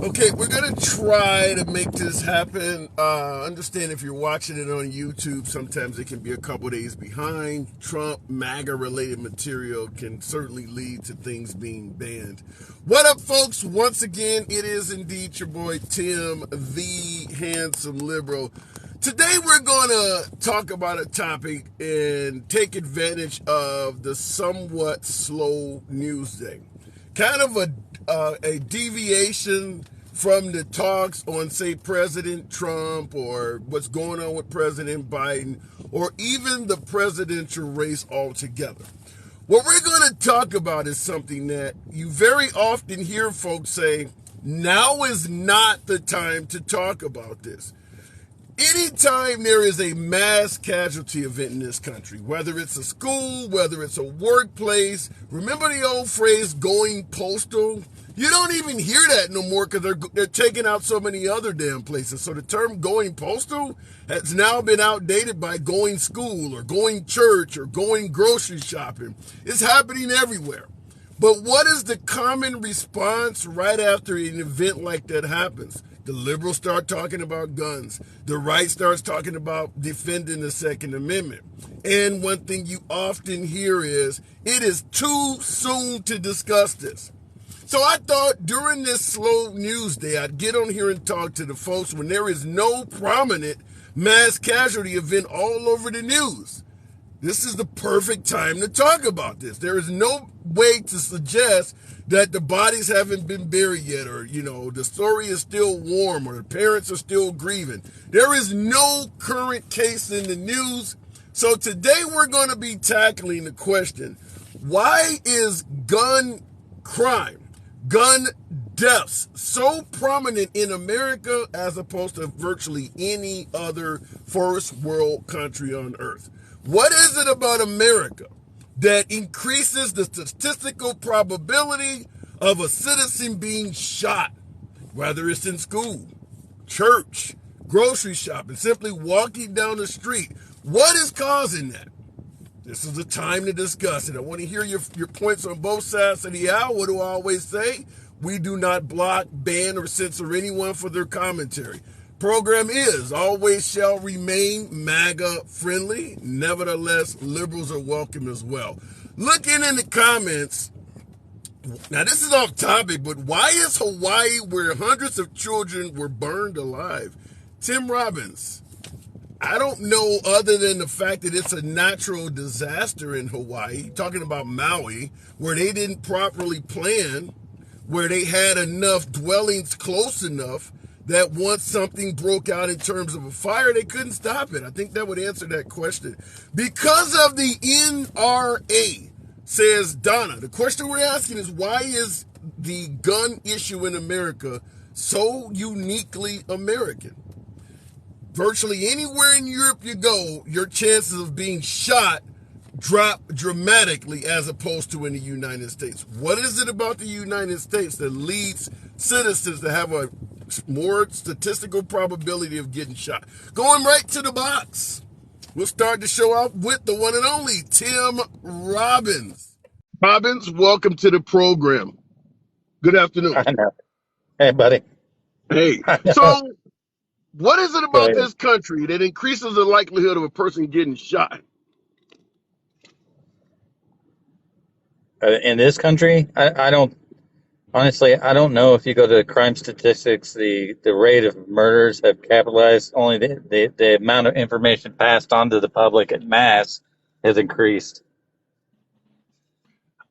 Okay, we're gonna try to make this happen. Understand if you're watching it on YouTube, sometimes it can be a couple days behind. Trump MAGA related material can certainly lead to things being banned. What up, folks? Once again, it is indeed your boy Tim, the handsome liberal. Today we're gonna talk about a topic and take advantage of the somewhat slow news day. Kind of a deviation from the talks on, say, President Trump or what's going on with President Biden or even the presidential race altogether. What we're going to talk about is something that you very often hear folks say, now is not the time to talk about this. Anytime there is a mass casualty event in this country, whether it's a school, whether it's a workplace, remember the old phrase going postal? You don't even hear that no more because they're taking out so many other damn places. So the term going postal has now been outdated by going school or going church or going grocery shopping. It's happening everywhere. But what is the common response right after an event like that happens? The liberals start talking about guns. The right starts talking about defending the Second Amendment. And one thing you often hear is, it is too soon to discuss this. So I thought during this slow news day, I'd get on here and talk to the folks when there is no prominent mass casualty event all over the news. This is the perfect time to talk about this. There is no way to suggest that the bodies haven't been buried yet, or, the story is still warm, or the parents are still grieving. There is no current case in the news. So today we're going to be tackling the question, why is gun crime, gun deaths so prominent in America as opposed to virtually any other first world country on earth? What is it about America that increases the statistical probability of a citizen being shot, whether it's in school, church, grocery shopping, simply walking down the street? What is causing that? This is the time to discuss it. I want to hear your points on both sides of the aisle. What do I always say? We do not block, ban, or censor anyone for their commentary. Program is, always shall remain MAGA friendly. Nevertheless, liberals are welcome as well. Looking in the comments, now this is off topic, but why is Hawaii where hundreds of children were burned alive? Tim Robbins, I don't know other than the fact that it's a natural disaster in Hawaii, talking about Maui, where they didn't properly plan, where they had enough dwellings close enough that once something broke out in terms of a fire, they couldn't stop it. I think that would answer that question. Because of the NRA, says Donna. The question we're asking is, why is the gun issue in America so uniquely American? Virtually anywhere in Europe you go, your chances of being shot drop dramatically as opposed to in the United States. What is it about the United States that leads citizens to have a more statistical probability of getting shot? Going right to the box. We'll start the show off with the one and only Tim Robbins. Robbins, welcome to the program. Good afternoon. I know. Hey, buddy. Hey, I know. so what is it Go about ahead. this country that increases the likelihood of a person getting shot? In this country, I don't honestly. I don't know if you go to crime statistics, the rate of murders have capitalized. Only the amount of information passed on to the public at mass has increased.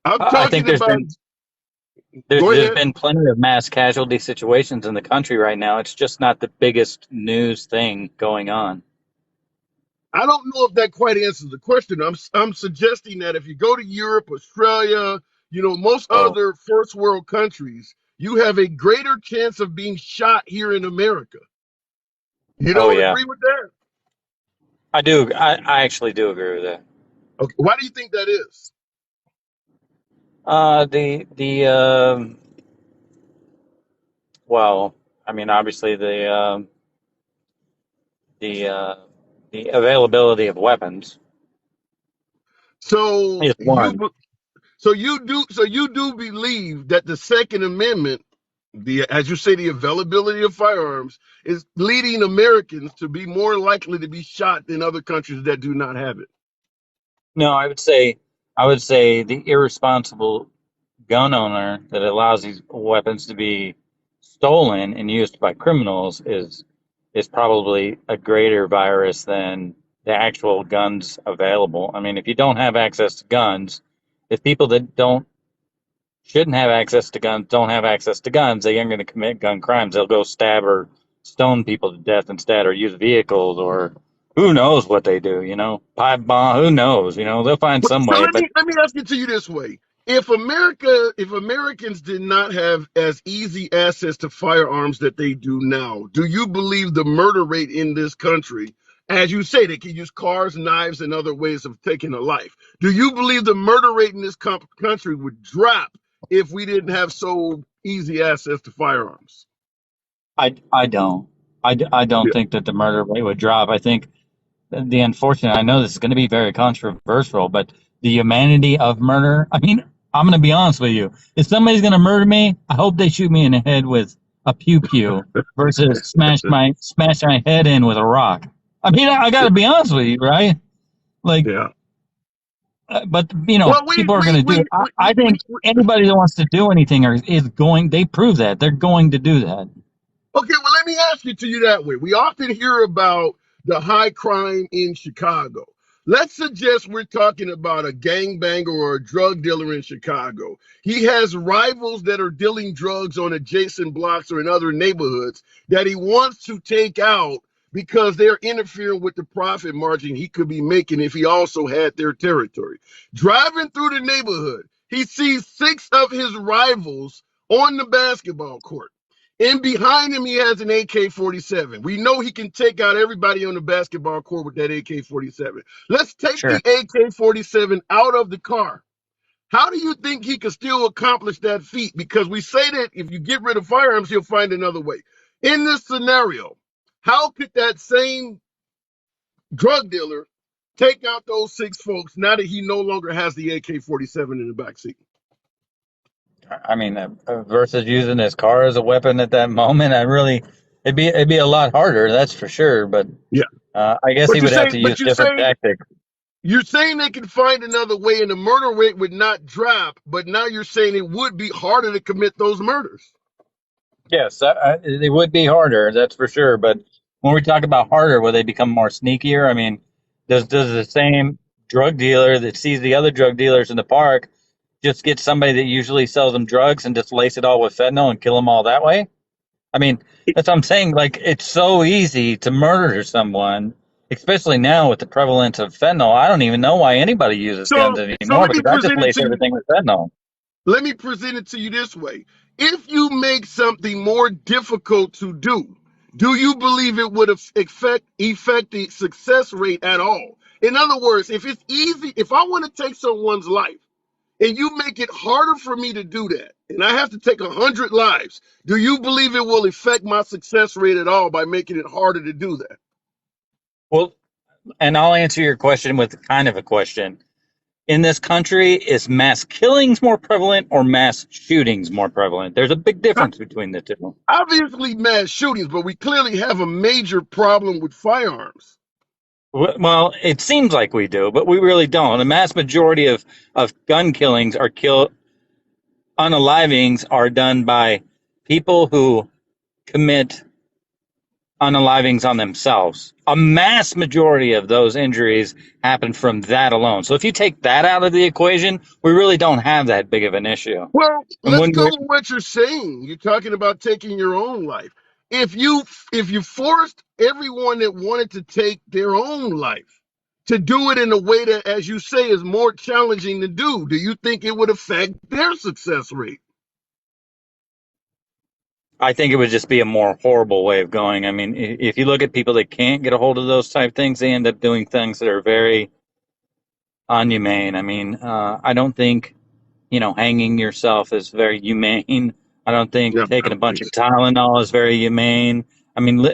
I'm I think talking about, go there's ahead. been plenty of mass casualty situations in the country right now. It's just not the biggest news thing going on. I don't know if that quite answers the question. I'm suggesting that if you go to Europe, Australia, most Oh, other first world countries, you have a greater chance of being shot here in America. You oh don't yeah, agree with that? I do. I actually do agree with that. Okay. Why do you think that is? The well, I mean, obviously the uh, the availability of weapons So is you one. be- so you do believe that the Second Amendment As you say, the availability of firearms is leading Americans to be more likely to be shot than other countries that do not have it. No, I would say the irresponsible gun owner that allows these weapons to be stolen and used by criminals is probably a greater virus than the actual guns available. I mean, if you don't have access to guns, if people that don't shouldn't have access to guns don't have access to guns, they aren't going to commit gun crimes. They'll go stab or stone people to death instead, or use vehicles, or who knows what they do, pipe bomb, who knows, they'll find some So way. let But me ask it to you this way: if Americans did not have as easy access to firearms that they do now, do you believe the murder rate in this country, as you say, they can use cars, knives, and other ways of taking a life? Do you believe the murder rate in this country would drop if we didn't have so easy access to firearms? I don't. I don't Yeah. think that the murder rate would drop. I think the unfortunate, I know this is going to be very controversial, but the humanity of murder, I mean, I'm going to be honest with you. If somebody's going to murder me, I hope they shoot me in the head with a pew pew versus smash my head in with a rock. I mean, I got to be honest with you, right? Like, Yeah. but Well, people are going to do it. I think anybody that wants to do anything is going. They prove that they're going to do that. Okay, well, let me ask it to you that way. We often hear about the high crime in Chicago. Let's suggest we're talking about a gangbanger or a drug dealer in Chicago. He has rivals that are dealing drugs on adjacent blocks or in other neighborhoods that he wants to take out because they're interfering with the profit margin he could be making if he also had their territory. Driving through the neighborhood, he sees six of his rivals on the basketball court. And behind him, he has an AK 47. We know he can take out everybody on the basketball court with that AK 47. Let's take the Sure. AK 47 out of the car. How do you think he could still accomplish that feat? Because we say that if you get rid of firearms, he'll find another way. In this scenario, how could that same drug dealer take out those six folks now that he no longer has the AK 47 in the backseat? I mean, versus using his car as a weapon at that moment, it'd be a lot harder, that's for sure. But Yeah. I guess But he you would have say, to use but you different say tactics. You're saying they can find another way and the murder rate would not drop, but now you're saying it would be harder to commit those murders. Yes, it would be harder, that's for sure. But when we talk about harder, will they become more sneakier? I mean, does the same drug dealer that sees the other drug dealers in the park just get somebody that usually sells them drugs and just lace it all with fentanyl and kill them all that way? I mean, that's what I'm saying. Like, it's so easy to murder someone, especially now with the prevalence of fentanyl. I don't even know why anybody uses guns So anymore because I just lace everything with fentanyl. let me present it to you this way. If you make something more difficult to do you believe it would affect the success rate at all? In other words, if it's easy, if I want to take someone's life and you make it harder for me to do that, and I have to take 100 lives, do you believe it will affect my success rate at all by making it harder to do that? Well, and I'll answer your question with kind of a question. In this country, is mass killings more prevalent or mass shootings more prevalent? There's a big difference between the two. Obviously mass shootings, but we clearly have a major problem with firearms. Well, it seems like we do, but we really don't. The mass majority of gun killings are unalivings are done by people who commit unalivings on themselves. A mass majority of those injuries happen from that alone. So if you take that out of the equation, we really don't have that big of an issue. Well, And let's when go you're with what you're saying. You're talking about taking your own life. If you forced everyone that wanted to take their own life to do it in a way that, as you say, is more challenging to do you think it would affect their success rate? I think it would just be a more horrible way of going. I mean, if you look at people that can't get a hold of those type things, they end up doing things that are very unhumane. I mean, I don't think, hanging yourself is very humane. I don't think Yeah, I taking a don't bunch think of so. Tylenol is very humane. I mean,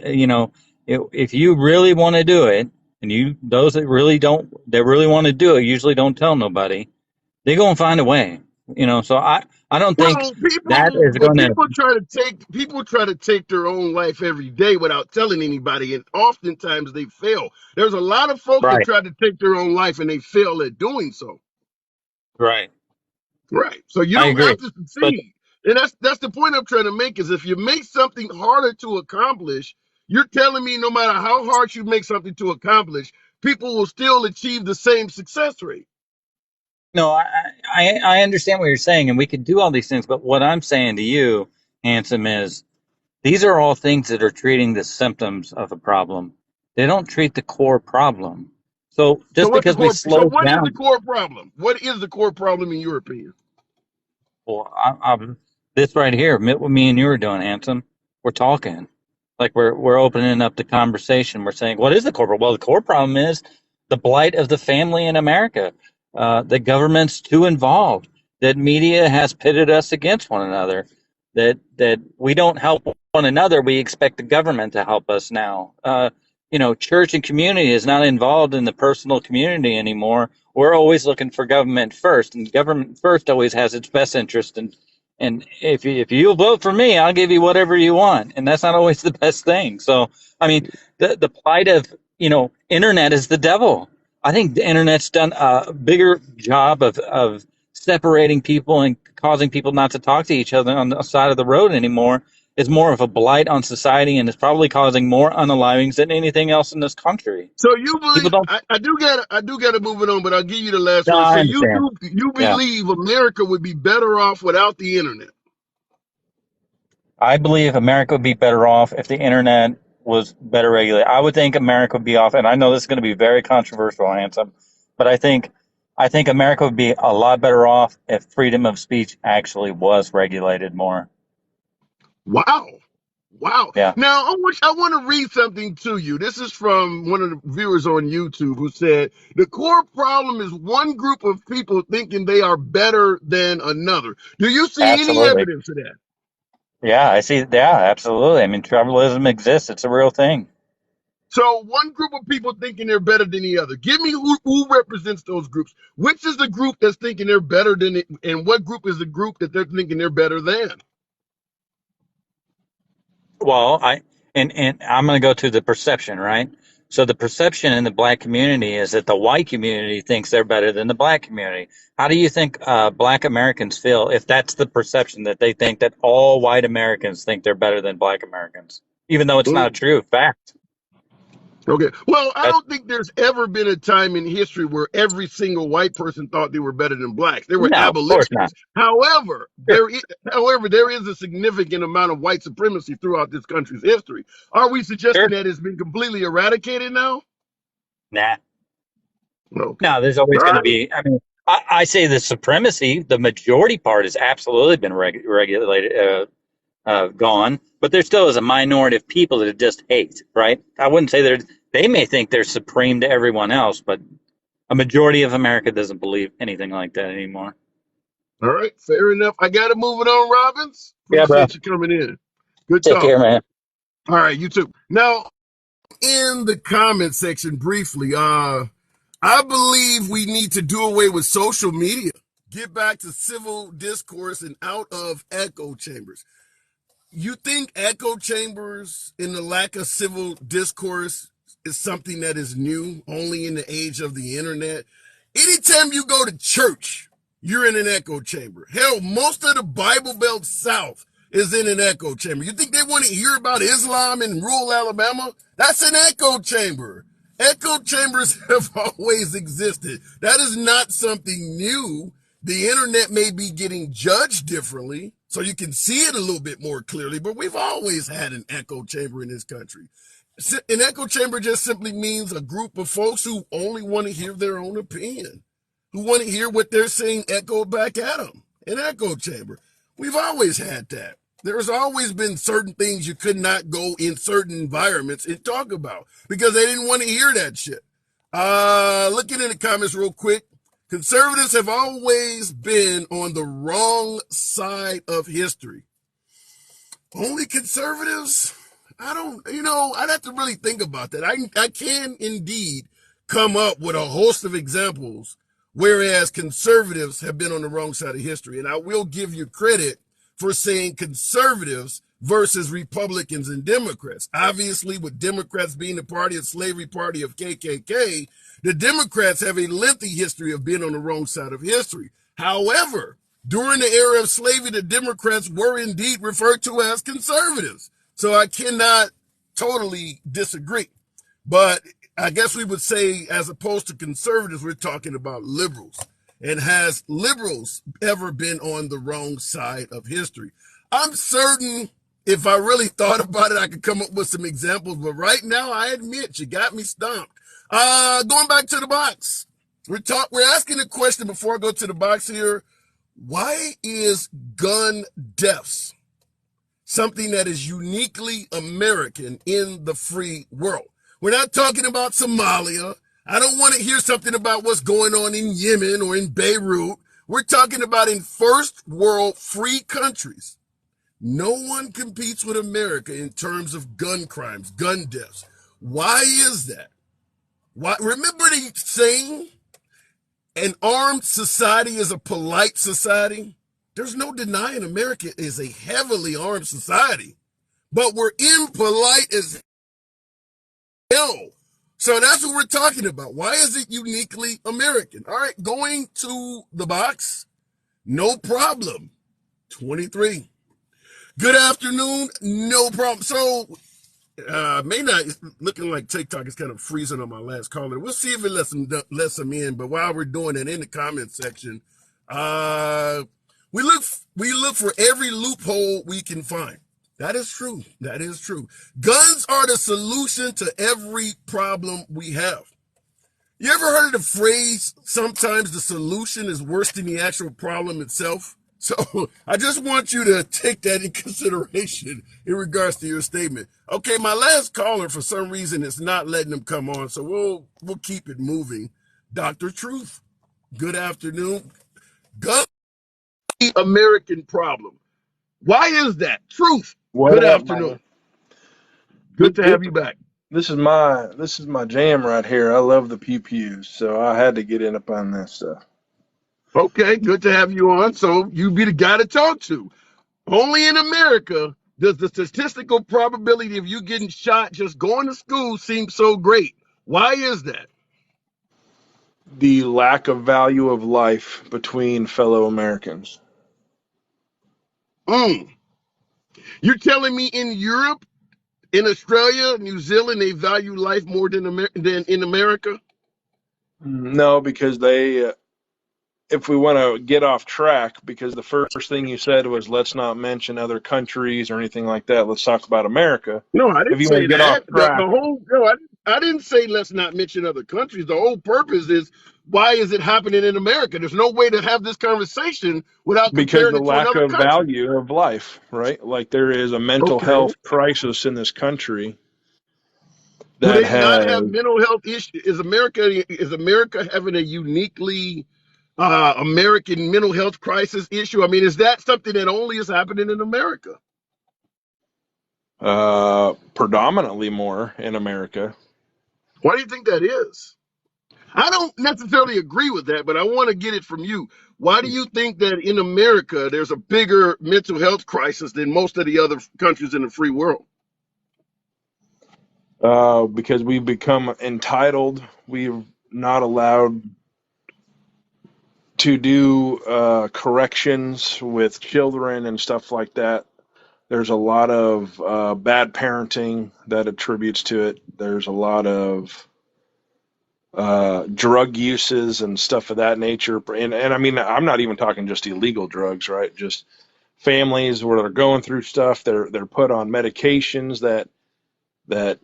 if you really want to do it, and those that really want to do it, usually don't tell nobody. They go and find a way. So I don't think Well, that is but going to. people try to take their own life every day without telling anybody, and oftentimes they fail. There's a lot of folks that Right, try to take their own life and they fail at doing so. right. Right. So you I don't agree. have to But succeed. And that's the point I'm trying to make is if you make something harder to accomplish, you're telling me no matter how hard you make something to accomplish, people will still achieve the same success rate. no, I understand what you're saying, and we can do all these things. But what I'm saying to you, Handsome, is these are all things that are treating the symptoms of a problem. They don't treat the core problem. So just because we So slow what is the down, core problem? What is the core problem in your opinion? well, this right here, what me and you are doing, Handsome, we're talking. Like we're opening up the conversation. We're saying, what is the core problem? Well, the core problem is the blight of the family in America. The government's too involved. That media has pitted us against one another. That we don't help one another. We expect the government to help us now. Church and community is not involved in the personal community anymore. We're always looking for government first, and government first always has its best interest. And if you vote for me, I'll give you whatever you want, and that's not always the best thing. So, I mean, the plight of internet is the devil. I think the internet's done a bigger job of separating people and causing people not to talk to each other on the side of the road anymore. It's more of a blight on society, and it's probably causing more unalivings than anything else in this country. So you People believe don't. I do gotta move it on, but I'll give you the last No, word. So I understand. you Yeah. believe America would be better off without the internet. I believe America would be better off if the internet was better regulated. I would think America would be off, and I know this is going to be very controversial, Handsome, but I think America would be a lot better off if freedom of speech actually was regulated more. Wow. Wow. Yeah, Now, I want to read something to you. This is from one of the viewers on YouTube who said the core problem is one group of people thinking they are better than another. Do you see any absolutely. evidence of that? Yeah, I see. Yeah, absolutely. I mean, tribalism exists. It's a real thing. So, one group of people thinking they're better than the other. Give me who represents those groups. Which is the group that's thinking they're better than it, and what group is the group that they're thinking they're better than? Well, and I'm going to go to the perception, right? So the perception in the black community is that the white community thinks they're better than the black community. How do you think black Americans feel if that's the perception that they think that all white Americans think they're better than black Americans, even though it's not a Mm. true fact? Okay. Well, I That, don't think there's ever been a time in history where every single white person thought they were better than blacks. They were no, of course not. abolitionists. However, Sure, there is a significant amount of white supremacy throughout this country's history. Are we suggesting sure. that it's been completely eradicated now? Nah, Okay. no. There's All always going to right. be. I mean, I say the supremacy, the majority part, has absolutely been regulated. Gone, but there still is a minority of people that just hate, right? I wouldn't say they may think they're supreme to everyone else, but a majority of America doesn't believe anything like that anymore. All right. Fair enough. I got to move it on, Robbins. Yeah, bro. Appreciate you coming in. Good Take talk. care, man. All right. You too. Now, in the comment section briefly, I believe we need to do away with social media, get back to civil discourse and out of echo chambers. You think echo chambers in the lack of civil discourse is something that is new only in the age of the internet? Anytime you go to church, you're in an echo chamber. Hell, most of the Bible Belt South is in an echo chamber. You think they want to hear about Islam in rural Alabama? That's an echo chamber. Echo chambers have always existed. That is not something new. The internet may be getting judged differently, so you can see it a little bit more clearly, but we've always had an echo chamber in this country. An echo chamber just simply means a group of folks who only want to hear their own opinion, who want to hear what they're saying echoed back at them. An echo chamber. We've always had that. There's always been certain things you could not go in certain environments and talk about because they didn't want to hear that shit. Looking in the comments real quick. Conservatives have always been on the wrong side of history. Only conservatives? I don't, I'd have to really think about that. I can indeed come up with a host of examples whereas conservatives have been on the wrong side of history. And I will give you credit for saying conservatives versus Republicans and Democrats. Obviously, with Democrats being the party of slavery, party of KKK, the Democrats have a lengthy history of being on the wrong side of history. However, during the era of slavery, the Democrats were indeed referred to as conservatives. So I cannot totally disagree. But I guess we would say, as opposed to conservatives, we're talking about liberals. And has liberals ever been on the wrong side of history? I'm certain if I really thought about it, I could come up with some examples. But right now, I admit you got me stumped. Going back to the box, we're asking a question before I go to the box here. Why is gun deaths something that is uniquely American in the free world? We're not talking about Somalia. I don't want to hear something about what's going on in Yemen or in Beirut. We're talking about in first world free countries. No one competes with America in terms of gun crimes, gun deaths. Why is that? Why? Remember the saying, an armed society is a polite society? There's no denying America is a heavily armed society, but we're impolite as hell. So that's what we're talking about. Why is it uniquely American? All right, going to the box, no problem. 23. Good afternoon, no problem. So, may not, it's looking like TikTok is kind of freezing on my last caller. We'll see if it lets them in. But while we're doing it, in the comment section, we look for every loophole we can find. That is true. That is true. Guns are the solution to every problem we have. You ever heard of the phrase, sometimes the solution is worse than the actual problem itself? So I just want you to take that in consideration in regards to your statement. Okay, my last caller, for some reason, is not letting them come on, so we'll keep it moving. Dr. Truth, good afternoon. Gun American problem. Why is that? Truth. What Good up, afternoon. man? Good to have you back. This is my jam right here. I love the pew pews, so I had to get in up on this stuff. Okay, good to have you on. So you be the guy to talk to. Only in America does the statistical probability of you getting shot just going to school seem so great. Why is that? The lack of value of life between fellow Americans. You're telling me in Europe, in Australia, New Zealand, they value life more than in America? No, because if we want to get off track, because the first thing you said was let's not mention other countries or anything like that. Let's talk about America. No, I If didn't you want say to get off that. The track, whole no, I didn't say let's not mention other countries. The whole purpose is why is it happening in America? There's no way to have this conversation without because comparing the it to lack another of country. value of life, right? Like there is a mental Okay. health crisis in this country Do that they not has have mental health issues? Is America having a uniquely American mental health crisis issue? I mean, is that something that only is happening in America? predominantly more in America. Why do you think that is? I don't necessarily agree with that, but I want to get it from you. Why do you think that in America there's a bigger mental health crisis than most of the other countries in the free world? Because we've become entitled. We're not allowed to do corrections with children and stuff like that. There's a lot of bad parenting that attributes to it. There's a lot of drug uses and stuff of that nature. And I mean, I'm not even talking just illegal drugs, right? Just families where they're going through stuff. They're put on medications that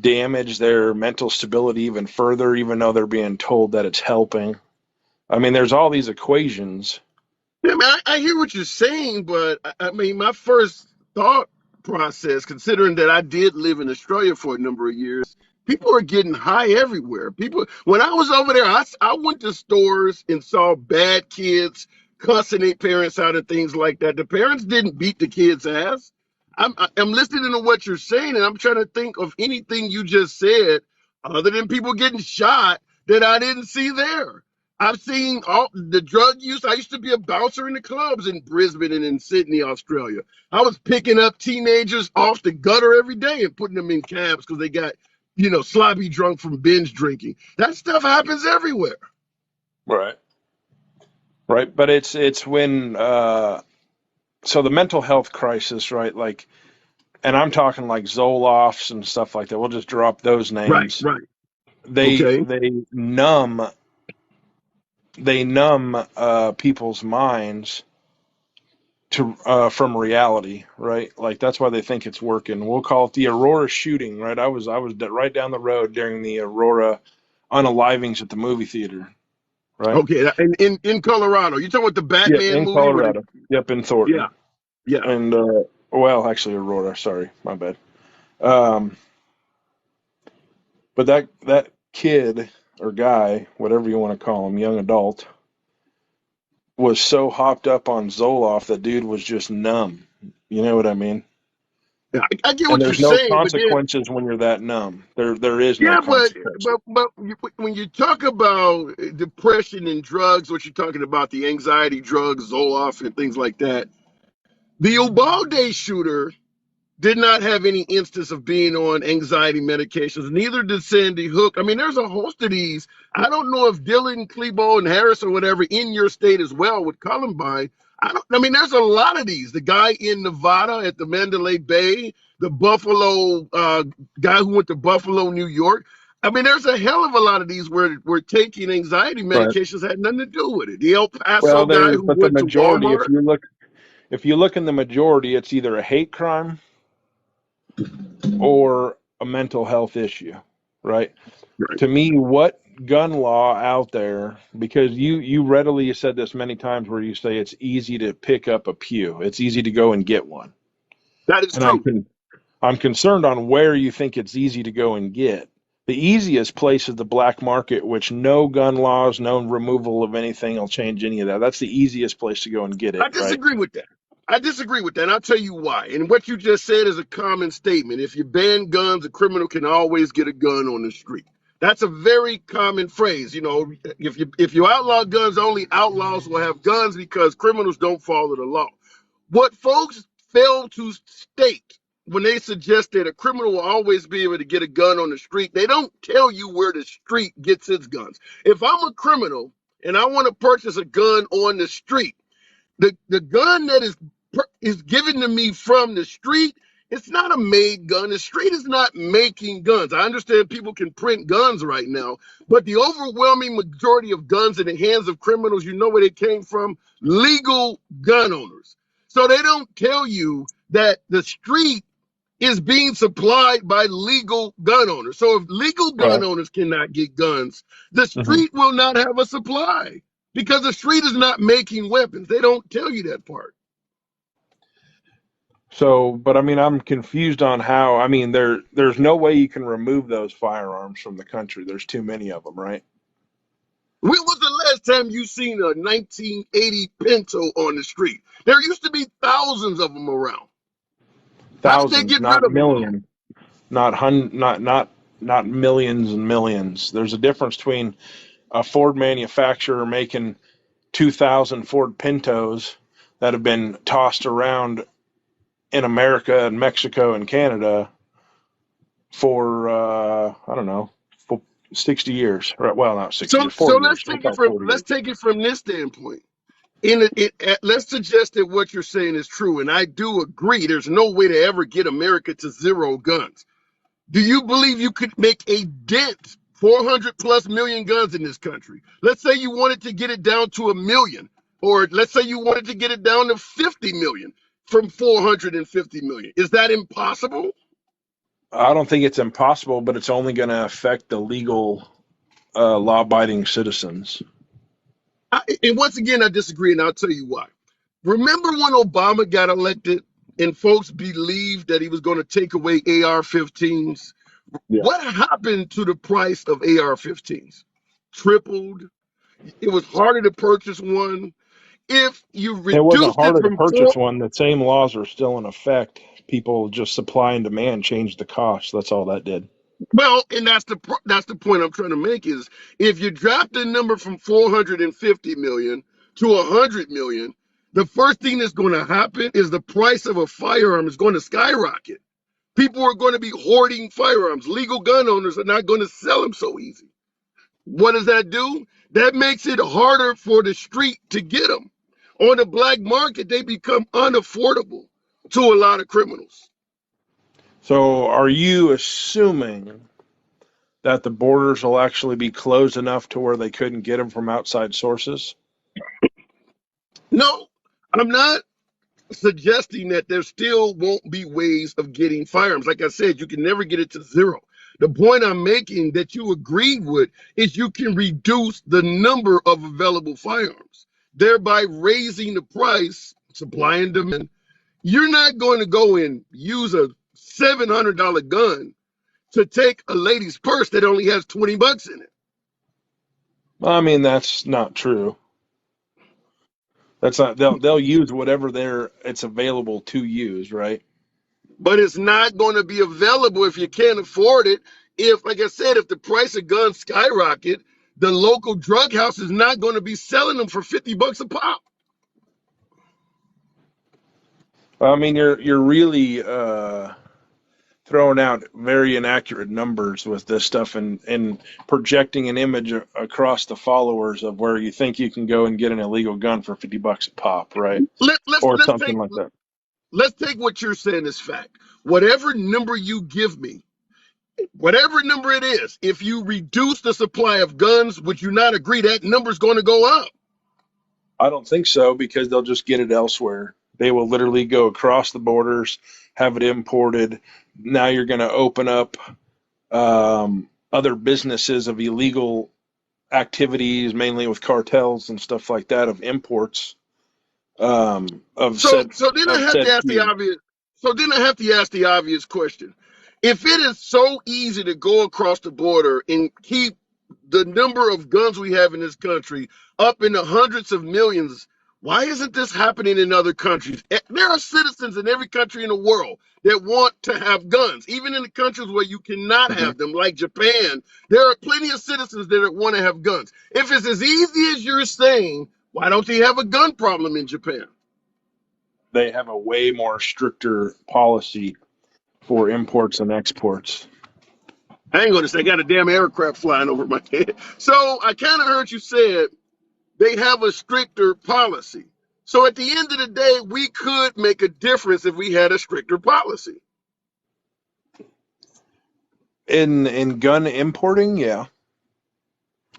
damage their mental stability even further, even though they're being told that it's helping. I mean, there's all these equations. Yeah, man, I hear what you're saying, but I mean, my first thought process, considering that I did live in Australia for a number of years, people are getting high everywhere. People, when I was over there, I went to stores and saw bad kids cussing their parents out and things like that. The parents didn't beat the kids' ass. I'm listening to what you're saying, and I'm trying to think of anything you just said other than people getting shot that I didn't see there. I've seen all the drug use. I used to be a bouncer in the clubs in Brisbane and in Sydney, Australia. I was picking up teenagers off the gutter every day and putting them in cabs because they got, sloppy drunk from binge drinking. That stuff happens everywhere. Right. Right. But it's when so the mental health crisis, right? Like, and I'm talking like Zolofts and stuff like that. We'll just drop those Right, names. right. They Okay. they numb people's minds to from reality, right? Like that's why they think it's working. We'll call it the Aurora shooting, right? I was right down the road during the Aurora unalivings at the movie theater, right? Okay. And in Colorado, you talking about the Yep, Batman in movie where they? Colorado. Yep, in Yeah, Thornton. yeah. And well, actually Aurora, sorry, my bad. Um, but that kid or guy, whatever you want to call him, young adult, was so hopped up on Zoloft that dude was just numb. You know what I mean? Yeah, I get And what you're there's no saying, but then consequences when you're that numb. There is no yeah, consequences. when you talk about depression and drugs, what you're talking about, the anxiety drugs, Zoloft and things like that, the Ubalde shooter did not have any instance of being on anxiety medications. Neither did Sandy Hook. I mean, there's a host of these. I don't know if Dylan, Klebo, and Harris or whatever in your state as well with Columbine. I mean, there's a lot of these. The guy in Nevada at the Mandalay Bay, the Buffalo guy who went to Buffalo, New York. I mean, there's a hell of a lot of these where taking anxiety Right. medications had nothing to do with it. The El Paso Well, guy there, who but the went to majority, Walmart. if you look in the majority, it's either a hate crime or a mental health issue, right? Right. To me, what gun law out there, because you readily said this many times where you say it's easy to pick up a pew, it's easy to go and get one, That is and true. I'm concerned on where you think it's easy to go and get. The easiest place is the black market, which no gun laws, no removal of anything will change any of that. That's the easiest place to go and get I it, right? disagree with that. I disagree with that. And I'll tell you why. And what you just said is a common statement. If you ban guns, a criminal can always get a gun on the street. That's a very common phrase. If you outlaw guns, only outlaws will have guns because criminals don't follow the law. What folks fail to state when they suggest that a criminal will always be able to get a gun on the street, they don't tell you where the street gets its guns. If I'm a criminal and I want to purchase a gun on the street, the gun that is given to me from the street, it's not a made gun. The street is not making guns. I understand people can print guns right now, but the overwhelming majority of guns in the hands of criminals, you know where they came from? Legal gun owners. So they don't tell you that the street is being supplied by legal gun owners. So if legal gun Right. owners cannot get guns, the hmm street will not have a supply because the street is not making weapons. They don't tell you that part. So, but I mean, I'm confused on how. I mean, there's no way you can remove those firearms from the country. There's too many of them, right? When was the last time you seen a 1980 Pinto on the street? There used to be thousands of them around. How did they Thousands, get rid not of them all? millions, not millions and millions. There's a difference between a Ford manufacturer making 2,000 Ford Pintos that have been tossed around in America and Mexico and Canada for I don't know, for 60 years. Right? Well, not 60 So years, so 40 let's years. We'll take it call it from 40 let's years. take it from this standpoint. Let's suggest that what you're saying is true, and I do agree. There's no way to ever get America to zero guns. Do you believe you could make a dent? 400 plus million guns in this country. Let's say you wanted to get it down to a million, or let's say you wanted to get it down to 50 million from 450 million. Is that impossible? I don't think it's impossible, but it's only going to affect the legal, law-abiding citizens. And once again, I disagree, and I'll tell you why. Remember when Obama got elected and folks believed that he was going to take away AR-15s? Yeah. What happened to the price of AR-15s? Tripled. It was harder to purchase one. If you It wasn't reduced it harder to from four, purchase one. The same laws are still in effect. People just supply and demand changed the cost. That's all that did. Well, and that's the point I'm trying to make is if you drop the number from 450 million to 100 million, the first thing that's going to happen is the price of a firearm is going to skyrocket. People are going to be hoarding firearms. Legal gun owners are not going to sell them so easy. What does that do? That makes it harder for the street to get them. On the black market, they become unaffordable to a lot of criminals. So are you assuming that the borders will actually be closed enough to where they couldn't get them from outside sources? No, I'm not suggesting that there still won't be ways of getting firearms. Like I said, you can never get it to zero. The point I'm making that you agreed with is you can reduce the number of available firearms, thereby raising the price, supply and demand. You're not going to go and use a $700 gun to take a lady's purse that only has 20 bucks in it. I mean, that's not true. That's not, they'll use whatever it's available to use, right? But it's not going to be available if you can't afford it. If, like I said, if the price of guns skyrocket, the local drug house is not going to be selling them for 50 bucks a pop. I mean, you're really throwing out very inaccurate numbers with this stuff and projecting an image across the followers of where you think you can go and get an illegal gun for 50 bucks a pop, right? Let, let's Or let's something take like that. let's take what you're saying as fact. Whatever number you give me, whatever number it is, if you reduce the supply of guns, would you not agree that number's going to go up? I don't think so because they'll just get it elsewhere. They will literally go across the borders, have it imported. Now you're going to open up other businesses of illegal activities, mainly with cartels and stuff like that, of imports of So said so then I of have to said ask the fuel. obvious. So then I have to ask the obvious question. If it is so easy to go across the border and keep the number of guns we have in this country up in the hundreds of millions, why isn't this happening in other countries? There are citizens in every country in the world that want to have guns, even in the countries where you cannot Mhm. have them, like Japan. There are plenty of citizens that want to have guns. If it's as easy as you're saying, why don't they have a gun problem in Japan? They have a way more stricter policy for imports and exports. I ain't gonna say I got a damn aircraft flying over my head. So I kind of heard you said they have a stricter policy. So at the end of the day, we could make a difference if we had a stricter policy. In gun importing, yeah.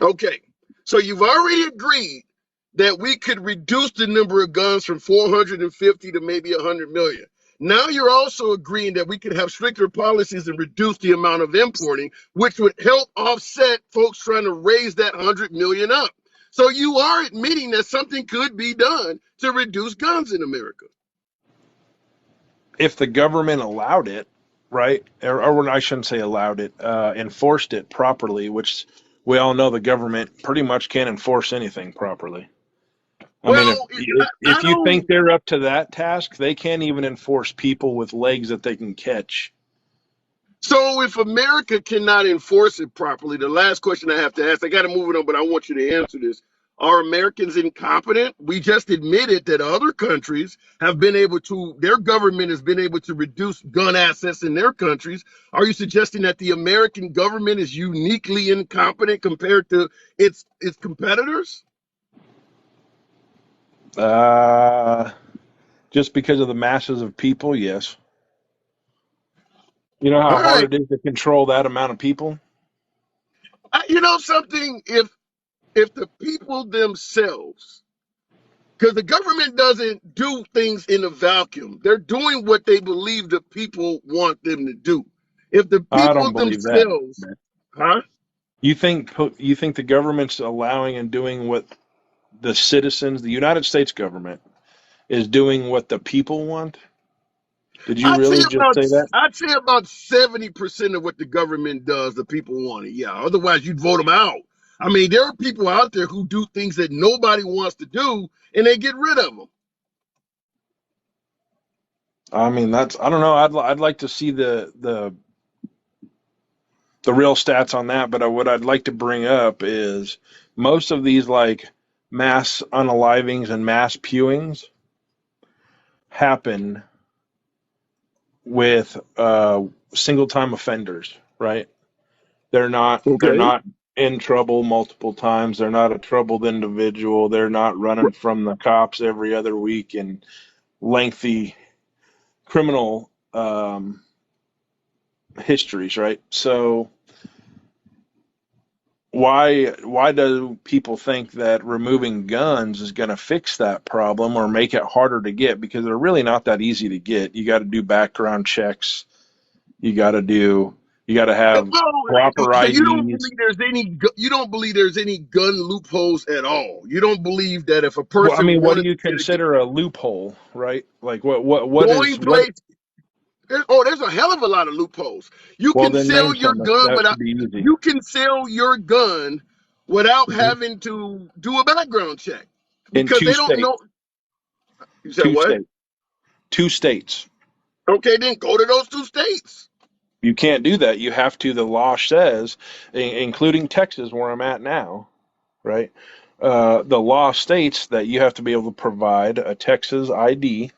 Okay. So you've already agreed that we could reduce the number of guns from 450 to maybe 100 million. Now you're also agreeing that we could have stricter policies and reduce the amount of importing, which would help offset folks trying to raise that 100 million up. So you are admitting that something could be done to reduce guns in America. If the government allowed it, right, or I shouldn't say allowed it, enforced it properly, which we all know the government pretty much can't enforce anything properly. I mean, Well, I if you don't. think they're up to that task, they can't even enforce people with legs that they can catch. So if America cannot enforce it properly, the last question I have to ask, I got to move it on, but I want you to answer this. Are Americans incompetent? We just admitted that other countries have been able to, their government has been able to reduce gun assets in their countries. Are you suggesting that the American government is uniquely incompetent compared to its competitors? Uh, just because of the masses of people, yes. You know All how right. hard it is to control that amount of people? You know something? If the people themselves, because the government doesn't do things in a vacuum. They're doing what they believe the people want them to do. If the I people don't believe that. themselves, huh? You think the government's allowing and doing what the citizens, the United States government, is doing what the people want? Did you I'd say really just about say that? I'd say about 70% of what the government does, the people want it. Yeah. Otherwise, you'd vote them out. I mean, there are people out there who do things that nobody wants to do, and they get rid of them. I mean, that's I don't know. I'd like to see the the real stats on that. But what I'd like to bring up is most of these like mass unalivings and mass pewings happen with single time offenders, right? They're Okay. not in trouble multiple times. They're not a troubled individual. They're not running from the cops every other week in lengthy criminal histories, right? So why do people think that removing guns is going to fix that problem or make it harder to get? Because they're really not that easy to get. You got to do background checks. You got to have Oh, proper so you don't IDs. believe you don't believe there's any gun loopholes at all. You don't believe that if a Well, I person mean, what do wanted you to get a consider a loophole, right? Like what is going what? place, there's a hell of a lot of loopholes. You Well, can then sell name your some. gun That without should be easy. you can sell your gun without Mhm. having to do a background check In because two they don't states, know. You said two what? states, two states. Okay, then go to those two states. You can't do that. You have to. The law says, including Texas, where I'm at now, right? The law states that you have to be able to provide a Texas ID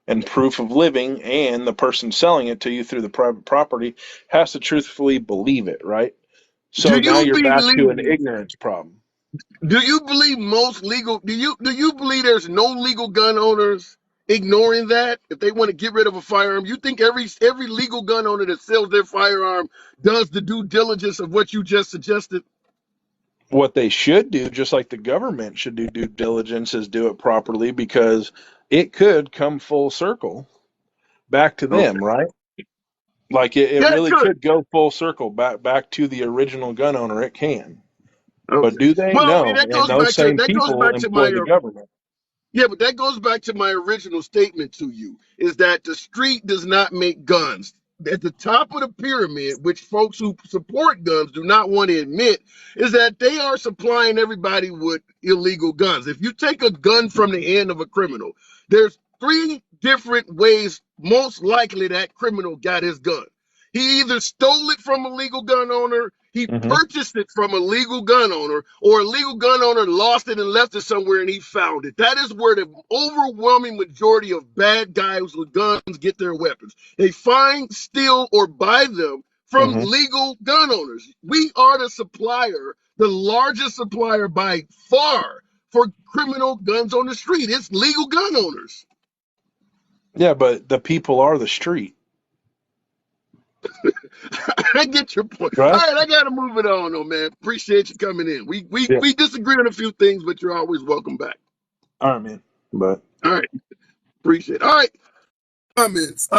and proof of living, and the person selling it to you through the private property has to truthfully believe it, right? Do So now you you're back to an believe? ignorance problem. Do you believe most legal? Do you believe there's no legal gun owners ignoring that if they want to get rid of a firearm? You think every legal gun owner that sells their firearm does the due diligence of what you just suggested? What they should do, just like the government should do due diligence, is do it properly because it could come full circle back to Okay. them, right? Like it Yeah, it really could. could go full circle back to the original gun owner. It can, but Okay. do they? Well, No. that And goes those back to same that goes people back to my employ the government. Yeah, but that goes back to my original statement to you is that the street does not make guns. At the top of the pyramid, which folks who support guns do not want to admit, is that they are supplying everybody with illegal guns. If you take a gun from the hand of a criminal, there's three different ways most likely that criminal got his gun. He either stole it from a legal gun owner, he Hmm. purchased it from a legal gun owner, or a legal gun owner lost it and left it somewhere and he found it. That is where the overwhelming majority of bad guys with guns get their weapons. They find, steal, or buy them from Hmm. legal gun owners. We are the supplier, the largest supplier by far for criminal guns on the street. It's legal gun owners. Yeah, but the people are the street, I get your point. All right? right, I gotta move it on, though, man. Appreciate you coming in. We we Yeah. we disagree on a few things, but you're always welcome back. All right, man. But All right, appreciate it. All right, comments.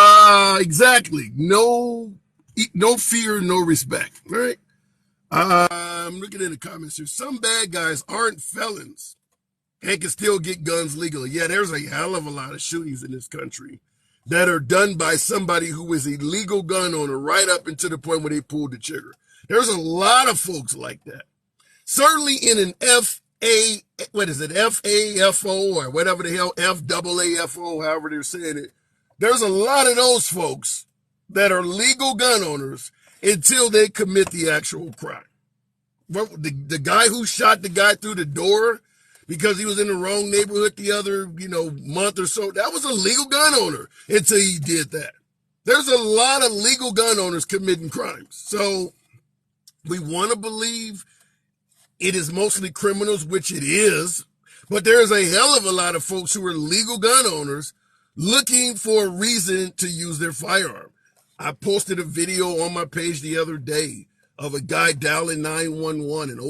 Exactly. No fear, no respect. All right. I'm looking in the comments here. Some bad guys aren't felons and can still get guns legally. Yeah, there's a hell of a lot of shootings in this country that are done by somebody who is a legal gun owner right up until the point where they pulled the trigger. There's a lot of folks like that. Certainly in an FAFO or whatever the hell, FAAFO, however they're saying it. There's a lot of those folks that are legal gun owners until they commit the actual crime. The guy who shot the guy through the door because he was in the wrong neighborhood the other, month or so, that was a legal gun owner until he did that. There's a lot of legal gun owners committing crimes. So we want to believe it is mostly criminals, which it is, but there's a hell of a lot of folks who are legal gun owners looking for a reason to use their firearm. I posted a video on my page the other day of a guy dialing 911, an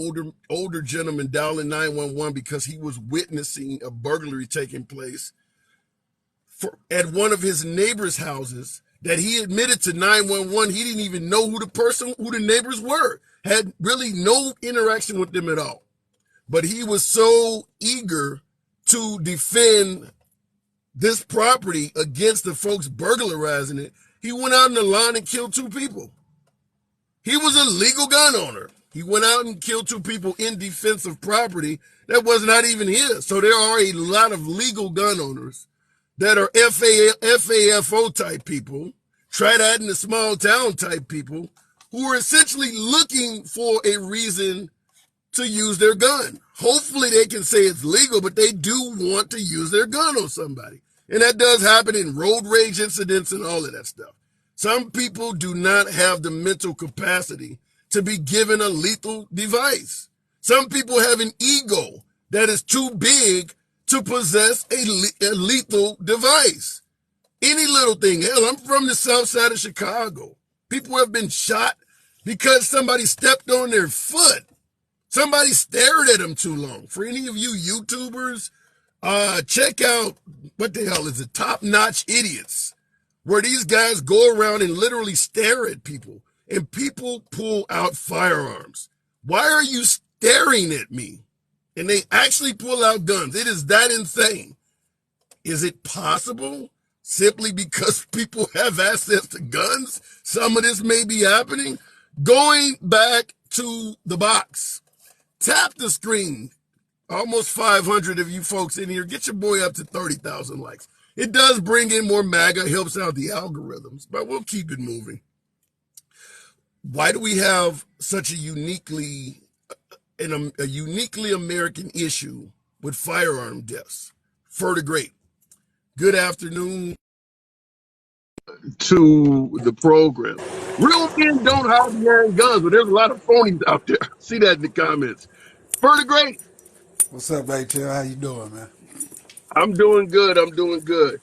older gentleman dialing 911 because he was witnessing a burglary taking place at one of his neighbor's houses that he admitted to 911 he didn't even know who the neighbors were, had really no interaction with them at all. But he was so eager to defend this property against the folks burglarizing it, he went out in the lawn and killed two people. He was a legal gun owner. He went out and killed two people in defense of property that was not even his. So there are a lot of legal gun owners that are FAFO type people, try that in the small town type people who are essentially looking for a reason to use their gun. Hopefully they can say it's legal, but they do want to use their gun on somebody. And that does happen in road rage incidents and all of that stuff. Some people do not have the mental capacity to be given a lethal device. Some people have an ego that is too big to possess a lethal device. Any little thing. Hell, I'm from the south side of Chicago. People have been shot because somebody stepped on their foot. Somebody stared at them too long. For any of you YouTubers, check out, what the hell is it, Top Notch Idiots, where these guys go around and literally stare at people, and people pull out firearms. Why are you staring at me? And they actually pull out guns. It is that insane. Is it possible? Simply because people have access to guns, some of this may be happening. Going back to the box, tap the screen. Almost 500 of you folks in here. Get your boy up to 30,000 likes. It does bring in more MAGA, helps out the algorithms, but we'll keep it moving. Why do we have such a uniquely American issue with firearm deaths? For the great. Good afternoon to the program. Real men don't hide behind guns, but there's a lot of phonies out there. See that in the comments. For the great. What's up, ATL? How you doing, man? I'm doing good. I'm doing good.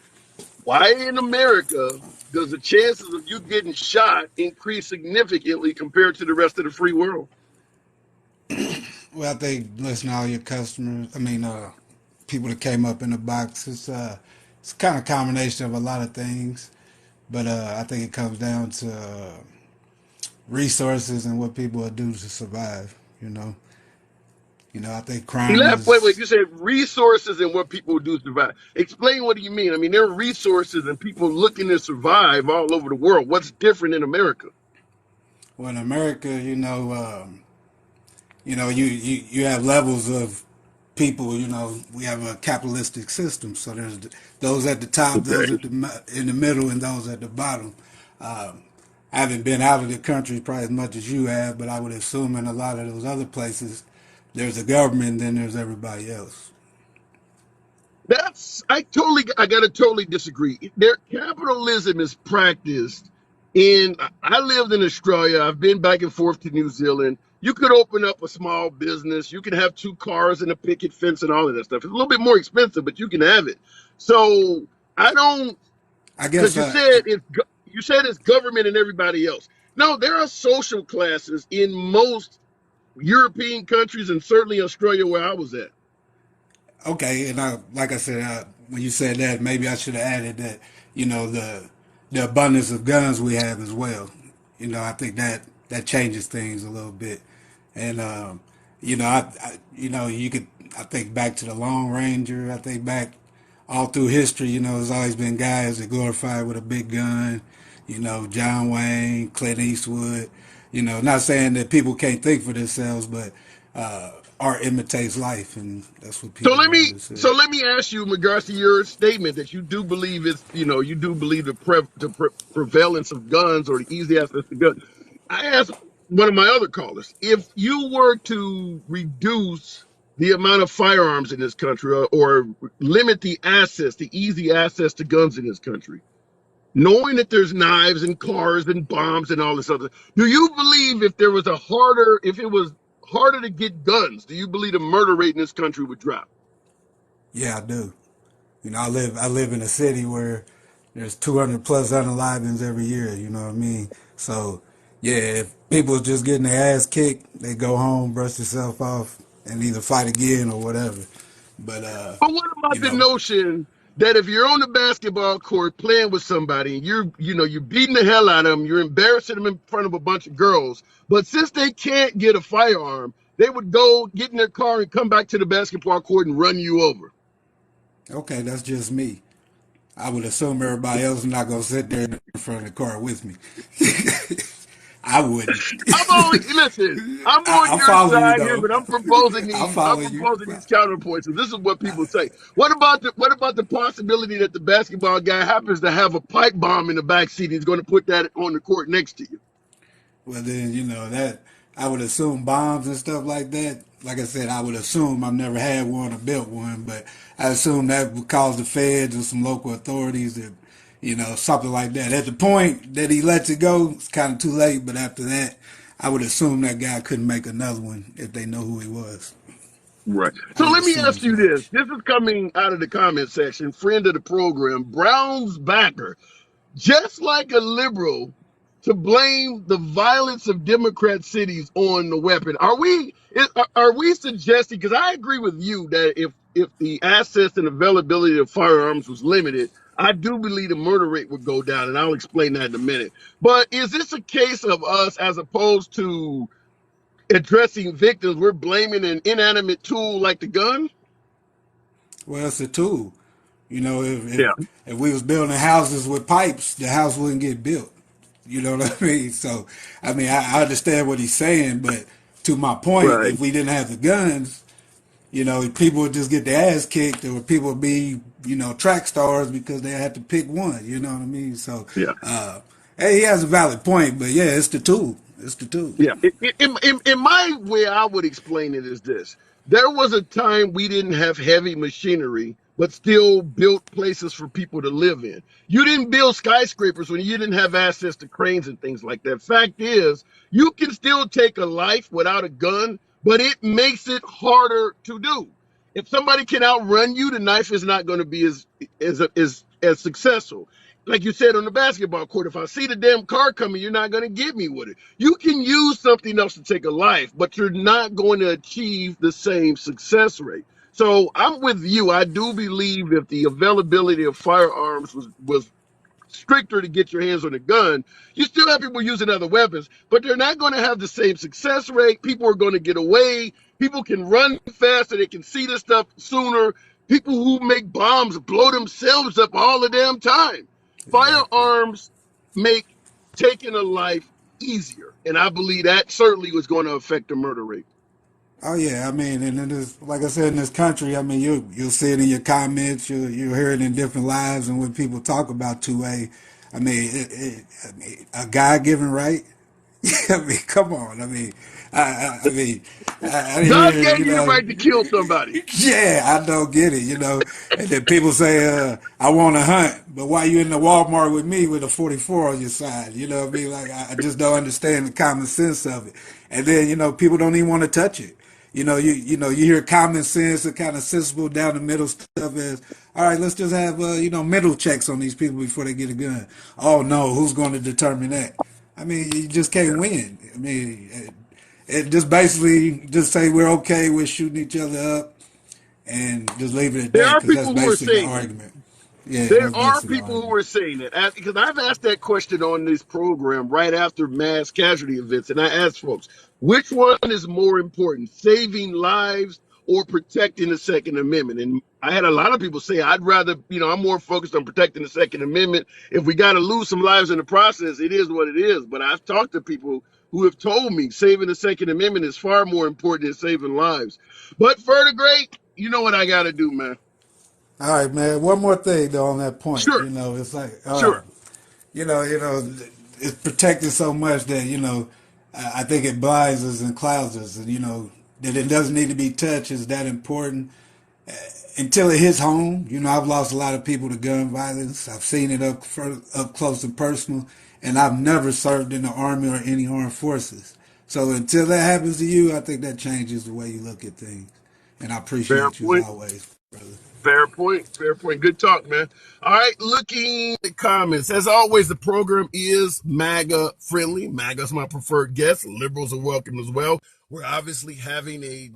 Why in America does the chances of you getting shot increase significantly compared to the rest of the free world? Well, I think listen to all your customers. People that came up in the box. It's kind of combination of a lot of things, but I think it comes down to resources and what people will do to survive. I think He crime laughed. Wait. is You said resources and what people do to survive. Explain what do you mean? I mean, there are resources and people looking to survive all over the world. What's different in America? well in America. You have levels of people. We have a capitalistic system, so there's those at the top, those Okay. at in the middle, and those at the bottom. I haven't been out of the country probably as much as you have, but I would assume in a lot of those other places, there's a government, then there's everybody else. I gotta totally disagree. There, capitalism is practiced in. I lived in Australia. I've been back and forth to New Zealand. You could open up a small business. You can have two cars and a picket fence and all of that stuff. It's a little bit more expensive, but you can have it. So I don't, I because guess you said it's government and everybody else. No, there are social classes in most European countries and certainly Australia where I was at. okay, and like I said, when you said that, maybe I should have added that. The abundance of guns we have as well. I think that changes things a little bit, and you could. I think back to the Lone Ranger. I think back all through history. There's always been guys that glorified with a big gun. John Wayne, Clint Eastwood. Not saying that people can't think for themselves, but art imitates life, and that's what So people let love me to say. so let me ask you in regards to your statement that you do believe you do believe the prevalence of guns or the easy access to guns. I asked one of my other callers, if you were to reduce the amount of firearms in this country, or limit the easy access to guns in this country, knowing that there's knives and cars and bombs and all this other, do you believe if it was harder to get guns, do you believe the murder rate in this country would drop? Yeah, I do. I live in a city where there's 200 plus unalivings every year. You know what I mean? So yeah, if people just getting their ass kicked, they go home, brush themselves off, and either fight again or whatever. But But what you about the know, notion that if you're on the basketball court playing with somebody and you're beating the hell out of them, you're embarrassing them in front of a bunch of girls, but since they can't get a firearm, they would go get in their car and come back to the basketball court and run you over. okay, that's just me. I would assume everybody else is not gonna sit there in front of the car with me. I wouldn't. I'm on I your follow you side here, though. but I'm proposing I these I'm follow you. proposing these counterpoints. And this is what people say. What about the possibility that the basketball guy happens to have a pipe bomb in the back seat? He's going to put that on the court next to you. Well, then, that I would assume bombs and stuff like that. Like I said, I would assume I've never had one or built one, but I assume that would cause the feds or some local authorities to, something like that. At the point that he lets it go, it's kind of too late, but after that, I would assume that guy couldn't make another one if they know who he was. Right. I So would let me assume ask so. you this. This is coming out of the comment section. Friend of the program, Brown's backer. Just like a liberal to blame the violence of Democrat cities on the weapon. Are we suggesting, because I agree with you that if the access and availability of firearms was limited, I do believe the murder rate would go down, and I'll explain that in a minute. But is this a case of us, as opposed to addressing victims, we're blaming an inanimate tool like the gun? Well, it's a tool. If Yeah. if we was building houses with pipes, the house wouldn't get built. You know what I mean? So, I mean, I understand what he's saying, but to my point, Right. if we didn't have the guns, people would just get their ass kicked, or people would be, track stars because they had to pick one. You know what I mean? So, Yeah. hey, he has a valid point, but yeah, it's the tool. It's the tool. Yeah. In my way, I would explain it as this. There was a time we didn't have heavy machinery, but still built places for people to live in. You didn't build skyscrapers when you didn't have access to cranes and things like that. Fact is, you can still take a life without a gun, but it makes it harder to do. If somebody can outrun you, the knife is not going to be as successful. Like you said on the basketball court, if I see the damn car coming, you're not going to get me with it. You can use something else to take a life, but you're not going to achieve the same success rate. So I'm with you. I do believe if the availability of firearms was stricter to get your hands on a gun, you still have people using other weapons, but they're not going to have the same success rate. People are going to get away. People can run faster. They can see this stuff sooner. People who make bombs blow themselves up all the damn time. Exactly. Firearms make taking a life easier. And I believe that certainly was going to affect the murder rate. Oh yeah, I mean, and in this, like I said, in this country, I mean, you'll see it in your comments, you'll hear it in different lives, and when people talk about 2A, I mean, I mean, a God given right. I mean, come on. I mean, I mean, I God hear, gave you the right to kill somebody. yeah, I don't get it, And then people say, I want to hunt, but why you in the Walmart with me with a 44 on your side? You know what I mean? Like, I just don't understand the common sense of it. And then, people don't even want to touch it. You hear common sense and kind of sensible down the middle stuff as, all right, let's just have, mental checks on these people before they get a gun. Oh no, who's going to determine that? I mean, you just can't win. I mean, it just basically just say we're okay with shooting each other up and just leave it at There that are because that's people who are basically the saying that. argument. Yeah, There that's are basically the people who argument. are saying that, because I've asked that question on this program right after mass casualty events, and I asked folks, which one is more important, saving lives or protecting the Second Amendment? And I had a lot of people say, I'd rather, I'm more focused on protecting the Second Amendment. If we got to lose some lives in the process, it is what it is. But I've talked to people who have told me saving the Second Amendment is far more important than saving lives. But for the great, you know what I got to do, man. All right, man. One more thing though on that point. Sure, It's like, sure. it's protected so much that I think it blinds us and clouds us, and that it doesn't need to be touched is that important until it hits home. I've lost a lot of people to gun violence. I've seen it up close and personal, and I've never served in the army or any armed forces. So until that happens to you, I think that changes the way you look at things. And I Fair appreciate you as point. always, brother. Fair point. Fair point. Good talk, man. All right, looking at the comments. As always, the program is MAGA friendly. MAGA's my preferred guest. Liberals are welcome as well. We're obviously having a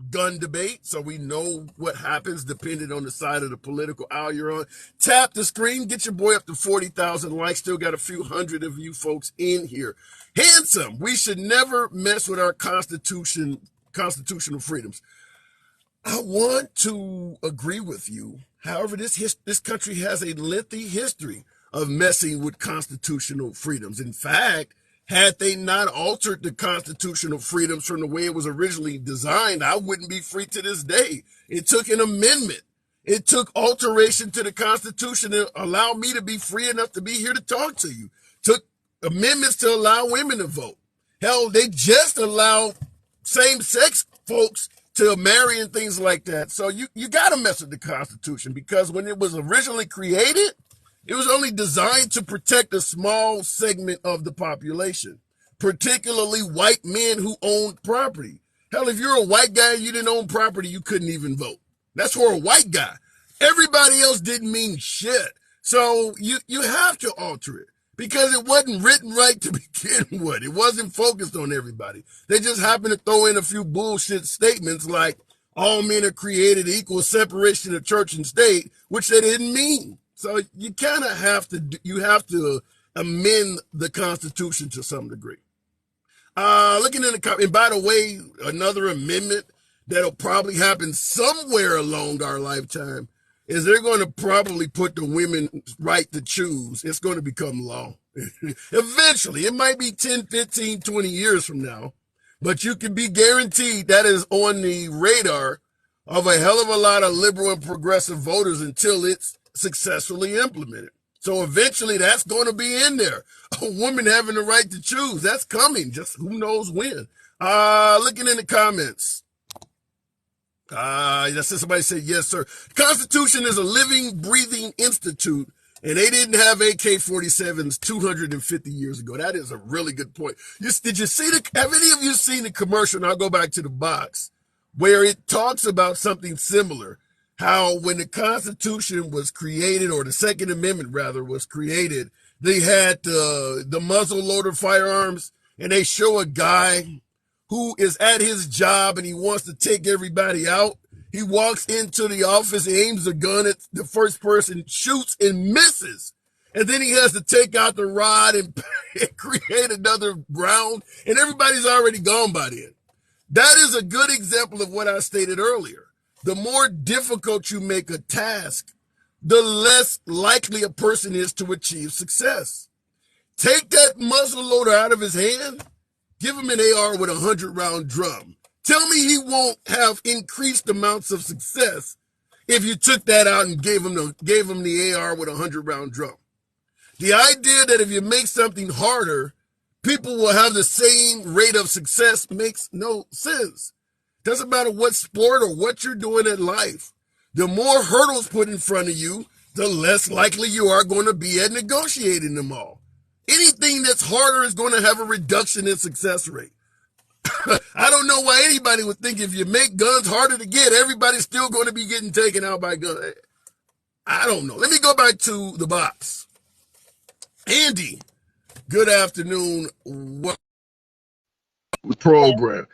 gun debate, so we know what happens depending on the side of the political aisle you're on. Tap the screen, get your boy up to 40,000 likes. Still got a few hundred of you folks in here. Handsome. We should never mess with our constitutional freedoms. I want to agree with you. However, this country has a lengthy history of messing with constitutional freedoms. In fact, had they not altered the constitutional freedoms from the way it was originally designed, I wouldn't be free to this day. It took an amendment. It took alteration to the Constitution to allow me to be free enough to be here to talk to you. It took amendments to allow women to vote. Hell, they just allow same-sex folks to marry and things like that. So you got to mess with the Constitution, because when it was originally created, it was only designed to protect a small segment of the population, particularly white men who owned property. Hell, if you're a white guy and you didn't own property, you couldn't even vote. That's for a white guy. Everybody else didn't mean shit. So you have to alter it, because it wasn't written right to begin with. It wasn't focused on everybody. They just happened to throw in a few bullshit statements like all men are created equal, separation of church and state, which they didn't mean. So you kind of have to amend the Constitution to some degree. Looking in the, and by the way, another amendment that'll probably happen somewhere along our lifetime is they're going to probably put the women's right to choose. It's going to become law. Eventually, it might be 10, 15, 20 years from now, but you can be guaranteed that is on the radar of a hell of a lot of liberal and progressive voters until it's successfully implemented. So eventually that's going to be in there. A woman having the right to choose. That's coming. Just who knows when. Looking in the comments. Somebody said, yes, sir. Constitution is a living, breathing institute, and they didn't have AK-47s 250 years ago. That is a really good point. Did you see have any of you seen the commercial? And I'll go back to the box where it talks about something similar. How when the Constitution was created, or the Second Amendment rather was created, they had the muzzle loader firearms, and they show a guy who is at his job and he wants to take everybody out. He walks into the office, aims a gun at the first person, shoots and misses. And then he has to take out the rod and create another round, and everybody's already gone by then. That is a good example of what I stated earlier. The more difficult you make a task, the less likely a person is to achieve success. Take that muzzle loader out of his hand, give him an AR with a 100-round drum. Tell me he won't have increased amounts of success if you took that out and gave him the AR with a 100-round drum. The idea that if you make something harder, people will have the same rate of success makes no sense. Doesn't matter what sport or what you're doing in life. The more hurdles put in front of you, the less likely you are going to be at negotiating them all. Anything that's harder is going to have a reduction in success rate. I don't know why anybody would think if you make guns harder to get, everybody's still going to be getting taken out by guns. I don't know. Let me go back to the box. Andy, good afternoon. What program?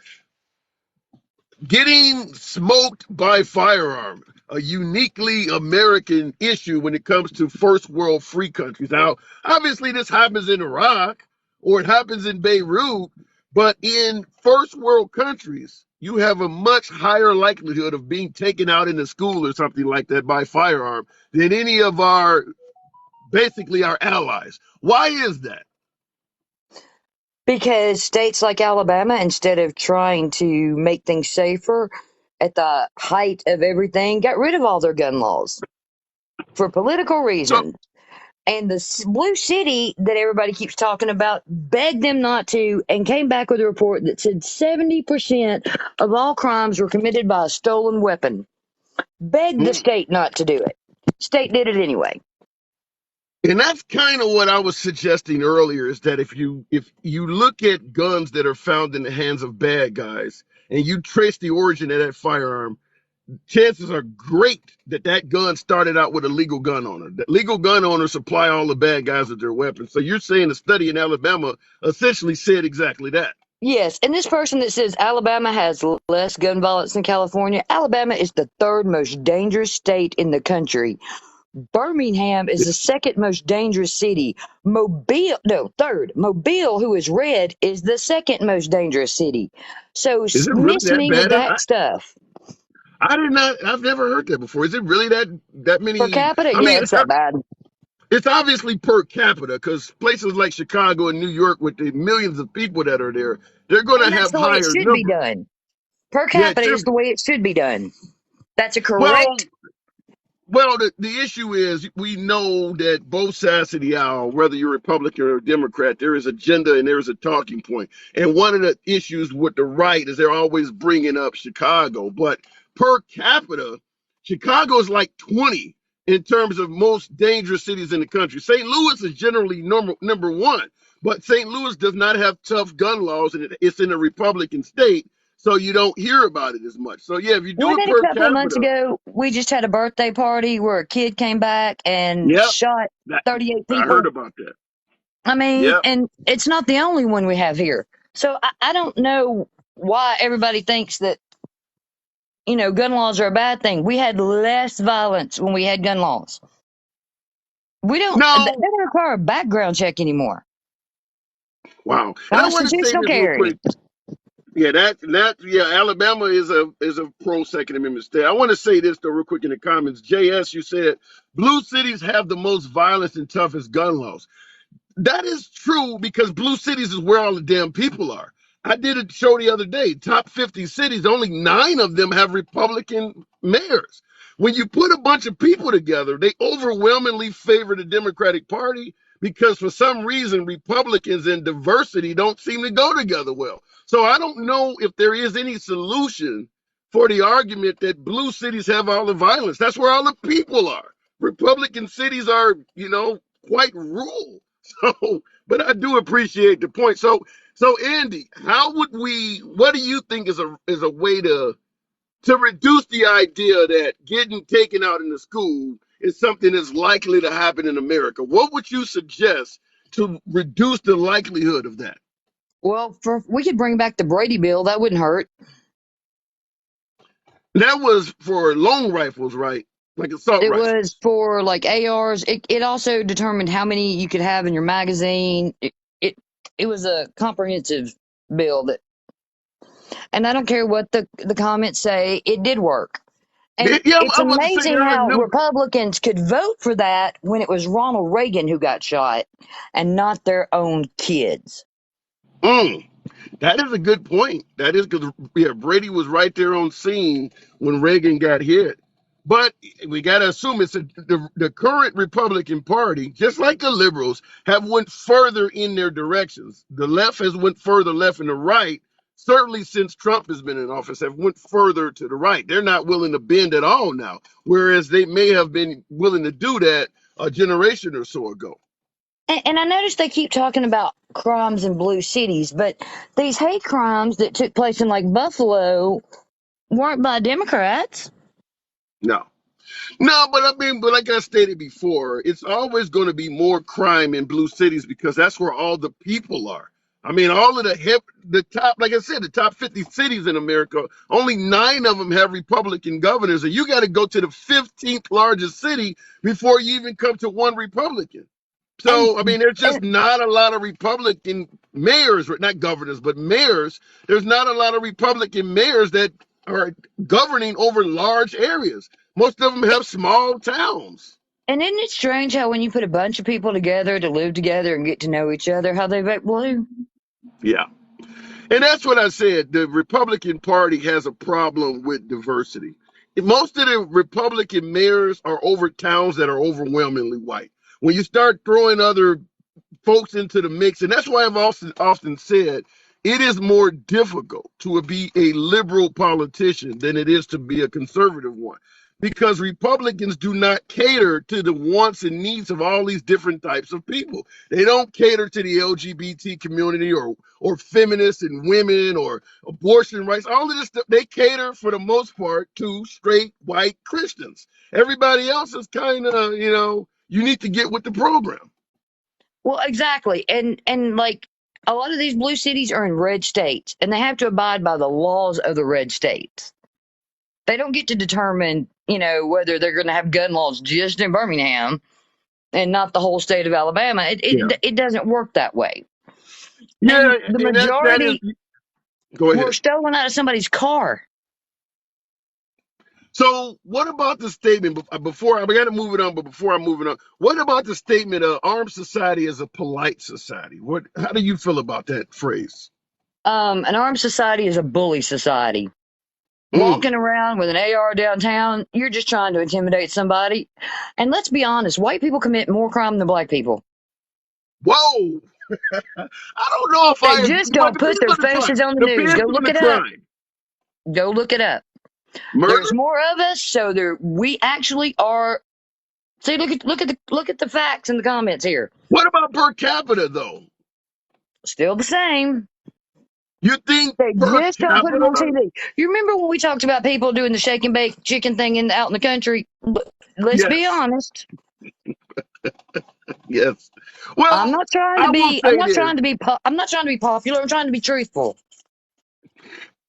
Getting smoked by firearm, a uniquely American issue when it comes to first world free countries. Now, obviously this happens in Iraq or it happens in Beirut, but in first world countries, you have a much higher likelihood of being taken out in a school or something like that by firearm than any of our allies. Why is that? Because states like Alabama, instead of trying to make things safer at the height of everything, got rid of all their gun laws for political reasons. And the blue city that everybody keeps talking about begged them not to, and came back with a report that said 70% of all crimes were committed by a stolen weapon. Begged the state not to do it. State did it anyway. And that's kind of what I was suggesting earlier, is that if you look at guns that are found in the hands of bad guys and you trace the origin of that firearm, chances are great that gun started out with a legal gun owner. That legal gun owners supply all the bad guys with their weapons. So you're saying the study in Alabama essentially said exactly that. Yes, and this person that says Alabama has less gun violence than California, Alabama is the third most dangerous state in the country. Birmingham is the second most dangerous city. Third. Mobile, who is red, is the second most dangerous city. So Is it really miss that me bad? with that stuff. I've never heard that before. Is it really that many? Per capita, I mean, it's that bad. It's obviously per capita, because places like Chicago and New York, with the millions of people that are there, they're going to have That's the way higher it should numbers. be done. Per capita is the way it should be done. That's a correct Well, the issue is we know that both sides of the aisle, whether you're Republican or Democrat, there is agenda and there is a talking point. And one of the issues with the right is they're always bringing up Chicago, but per capita, Chicago is like 20 in terms of most dangerous cities in the country. St. Louis is generally number one, but St. Louis does not have tough gun laws, and it's in a Republican state, so you don't hear about it as much. So yeah, if you do Wasn't it it a per couple of months capita, ago? We just had a birthday party where a kid came back and yep, shot that, 38 I heard people. about that. I mean, Yep. and it's not the only one we have here. So I don't know why everybody thinks that, gun laws are a bad thing. We had less violence when we had gun laws. They No. don't require a background check anymore. Wow. And I want to say Constitutional this real carry. quick. Yeah, yeah, Alabama is a pro Second Amendment state. I want to say this though, real quick in the comments. JS, you said blue cities have the most violence and toughest gun laws. That is true because blue cities is where all the damn people are. I did a show the other day. Top 50 cities, only 9 of them have Republican mayors. When you put a bunch of people together, they overwhelmingly favor the Democratic Party because for some reason Republicans and diversity don't seem to go together well. So I don't know if there is any solution for the argument that blue cities have all the violence. That's where all the people are. Republican cities are, quite rural. So, but I do appreciate the point. So Andy, what do you think is a way to reduce the idea that getting taken out in the school is something that's likely to happen in America? What would you suggest to reduce the likelihood of that? Well, we could bring back the Brady Bill. That wouldn't hurt. That was for long rifles, right? Like assault It was rifles. for like ARs. It also determined how many you could have in your magazine. It, it was a comprehensive bill that, and I don't care what the comments say, it did work. And Yeah, it's I was about to say amazing there are how new. Republicans could vote for that when it was Ronald Reagan who got shot and not their own kids. Mm. That is a good point. That is because yeah, Brady was right there on scene when Reagan got hit. But we got to assume the current Republican Party, just like the liberals, have went further in their directions. The left has went further left, and the right, certainly since Trump has been in office, have went further to the right. They're not willing to bend at all now, whereas they may have been willing to do that a generation or so ago. And I noticed they keep talking about crimes in blue cities, but these hate crimes that took place in like Buffalo weren't by Democrats. No. No, but I mean, but like I stated before, it's always going to be more crime in blue cities because that's where all the people are. I mean, all of the top, like I said, the top 50 cities in America, only 9 of them have Republican governors, and you got to go to the 15th largest city before you even come to one Republican. And, So, I mean, there's just and not a lot of Republican mayors, not governors, but mayors. There's not a lot of Republican mayors that are governing over large areas. Most of them have small towns. and isn't it strange how when you put a bunch of people together to live together and get to know each other, how they vote blue? Yeah. And that's what I said. The Republican Party has a problem with diversity. Most of the Republican mayors are over towns that are overwhelmingly white. When you start throwing other folks into the mix. And that's why I've often said it is more difficult to be a liberal politician than it is to be a conservative one. Because Republicans do not cater to the wants and needs of all these different types of people. They don't cater to the LGBT community or feminists and women or abortion rights. All of this stuff, they cater for the most part to straight white Christians. Everybody else is kind of, you need to get with the program. Well, exactly. And like a lot of these blue cities are in red states and they have to abide by the laws of the red states. They don't get to determine, whether they're going to have gun laws just in Birmingham and not the whole state of Alabama. It, Yeah. it, it doesn't work that way. Yeah, And the and that is. majority Go were ahead. stolen out of somebody's car. So, what about the statement? Before I got to move it on, but before I move it on, what about the statement? Armed society is a polite society. What? How do you feel about that phrase? An armed society is a bully society. walking around with an AR downtown, you're just trying to intimidate somebody. And let's be honest, white people commit more crime than black people. Whoa. I don't know if They I agree. just Well, don't put depends their on the crime. faces on the news. Depends Go on look the it up. crime. Go look it up. Murder? There's more of us, so we actually are. See, look at the facts in the comments here. What about per capita, though? Still the same. You think They per just don't put them on capita? TV. You remember when we talked about people doing the shake and bake chicken thing out in the country? Let's be Yes. honest. Yes. Well, I will I'm say not this. trying to be. I'm not trying to be popular. I'm trying to be truthful.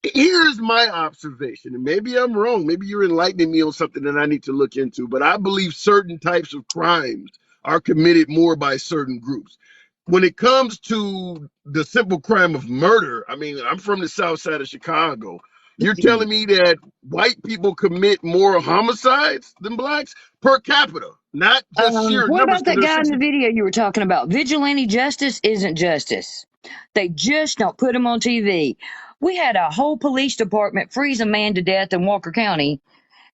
Here's my observation, and maybe I'm wrong. Maybe you're enlightening me on something that I need to look into, but I believe certain types of crimes are committed more by certain groups. When it comes to the simple crime of murder, I mean, I'm from the south side of Chicago. You're telling me that white people commit more homicides than blacks per capita, not just sheer What numbers, about because that there's guy in 60. the video you were talking about? Vigilante justice isn't justice. They just don't put him on TV. We had a whole police department freeze a man to death in Walker County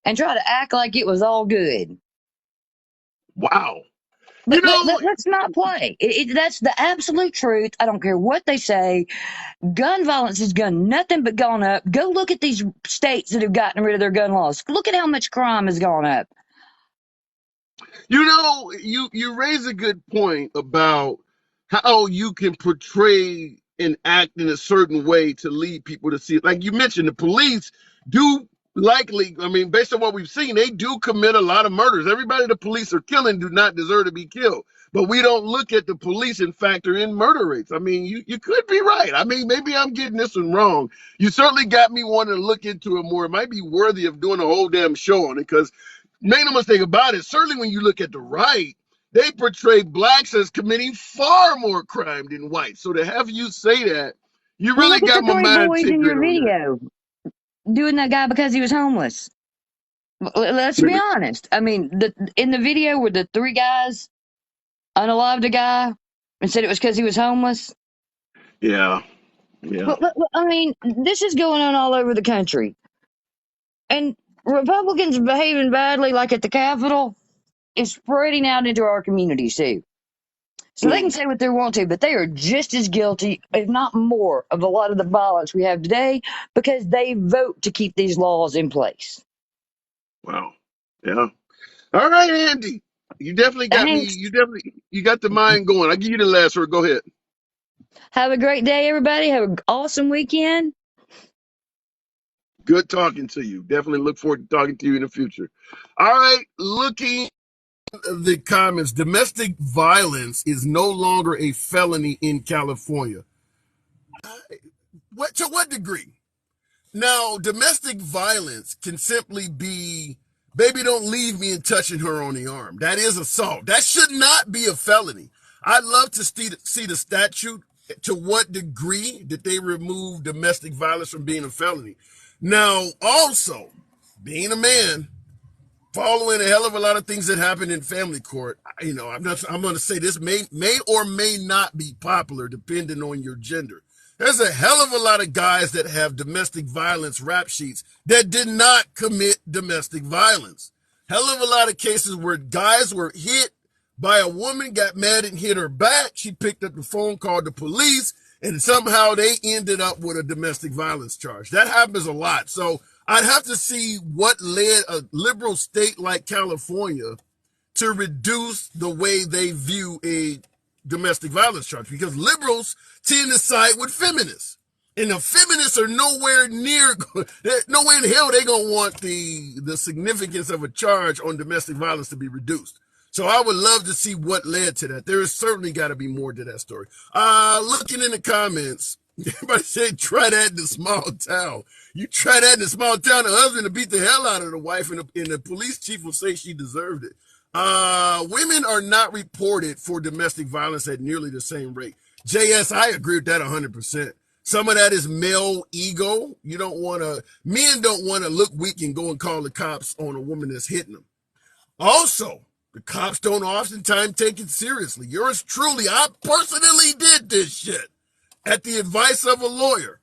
and try to act like it was all good. Wow. You But know, let's not play. That's the absolute truth. I don't care what they say. Gun violence has gone nothing but gone up. Go look at these states that have gotten rid of their gun laws. Look at how much crime has gone up. you raise a good point about how you can portray and act in a certain way to lead people to see it. Like you mentioned, the police do likely, I mean, based on what we've seen, they do commit a lot of murders. Everybody the police are killing do not deserve to be killed. But we don't look at the police and factor in murder rates. I mean, you could be right. I mean, maybe I'm getting this one wrong. You certainly got me wanting to look into it more. It might be worthy of doing a whole damn show on it because make no mistake about it, certainly when you look at the right, they portray blacks as committing far more crime than whites. So to have you say that, you Well, really look at got the my three mind boys in tinkering your on that. video doing that guy because he was homeless. Let's be honest. I mean, in the video were the three guys unalived a guy and said it was because he was homeless. Yeah, yeah. I mean, this is going on all over the country. And Republicans behaving badly, like at the Capitol, is spreading out into our communities too. So they can say what they want to, but they are just as guilty, if not more, of a lot of the violence we have today because they vote to keep these laws in place. Wow. Yeah. All right, Andy. You definitely got me. Thanks. You got the mind going. I'll give you the last word. Go ahead. Have a great day, everybody. Have an awesome weekend. Good talking to you. Definitely look forward to talking to you in the future. All right, looking at the comments, domestic violence is no longer a felony in California. To what degree? Now, domestic violence can simply be, baby, don't leave me and touching her on the arm. That is assault. That should not be a felony. I'd love to see the statute to what degree did they remove domestic violence from being a felony. Now, also, being a man, following a hell of a lot of things that happen in family court, I'm going to say this may or may not be popular depending on your gender. There's a hell of a lot of guys that have domestic violence rap sheets that did not commit domestic violence. Hell of a lot of cases where guys were hit by a woman, got mad and hit her back. She picked up the phone, called the police, and somehow they ended up with a domestic violence charge. That happens a lot. So I'd have to see what led a liberal state like California to reduce the way they view a domestic violence charge, because liberals tend to side with feminists. And the feminists are nowhere in hell they're going to want the significance of a charge on domestic violence to be reduced. So I would love to see what led to that. There is certainly got to be more to that story. Looking in the comments, everybody said, try that in a small town. You try that in a small town, the husband will beat the hell out of the wife, and the police chief will say she deserved it. Women are not reported for domestic violence at nearly the same rate. JS, I agree with that 100%. Some of that is male ego. Men don't want to look weak and go and call the cops on a woman that's hitting them. Also, the cops don't oftentimes take it seriously. Yours truly, I personally did this shit at the advice of a lawyer.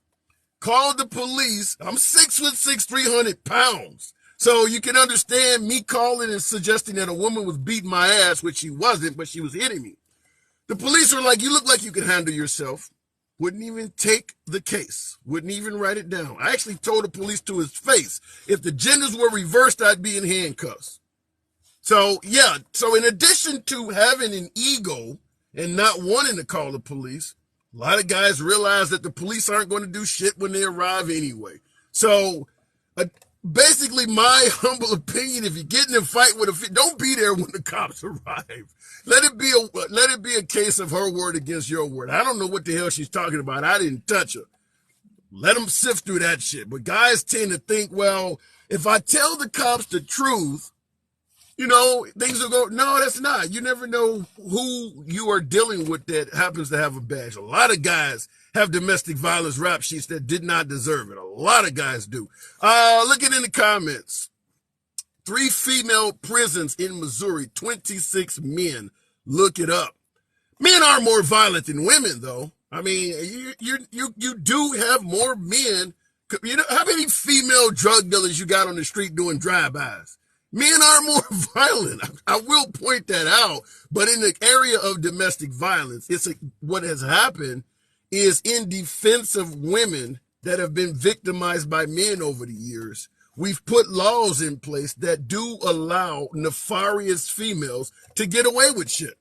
called the police. I'm 6'6", 300 pounds. So you can understand me calling and suggesting that a woman was beating my ass, which she wasn't, but she was hitting me. The police were like, you look like you can handle yourself. Wouldn't even take the case. Wouldn't even write it down. I actually told the police to his face, if the genders were reversed, I'd be in handcuffs. So, yeah. So in addition to having an ego and not wanting to call the police, a lot of guys realize that the police aren't going to do shit when they arrive anyway. So basically, my humble opinion, if you get in a fight with don't be there when the cops arrive. Let it be a case of her word against your word. I don't know what the hell she's talking about. I didn't touch her. Let them sift through that shit. But guys tend to think, well, if I tell the cops the truth, things will go. No, that's not. You never know who you are dealing with that happens to have a badge. A lot of guys have domestic violence rap sheets that did not deserve it. A lot of guys do. Looking in the comments. 3 female prisons in Missouri, 26 men. Look it up. Men are more violent than women, though. I mean, you do have more men. How many female drug dealers you got on the street doing drive-bys? Men are more violent. I will point that out. But in the area of domestic violence, what has happened is in defense of women that have been victimized by men over the years, we've put laws in place that do allow nefarious females to get away with shit.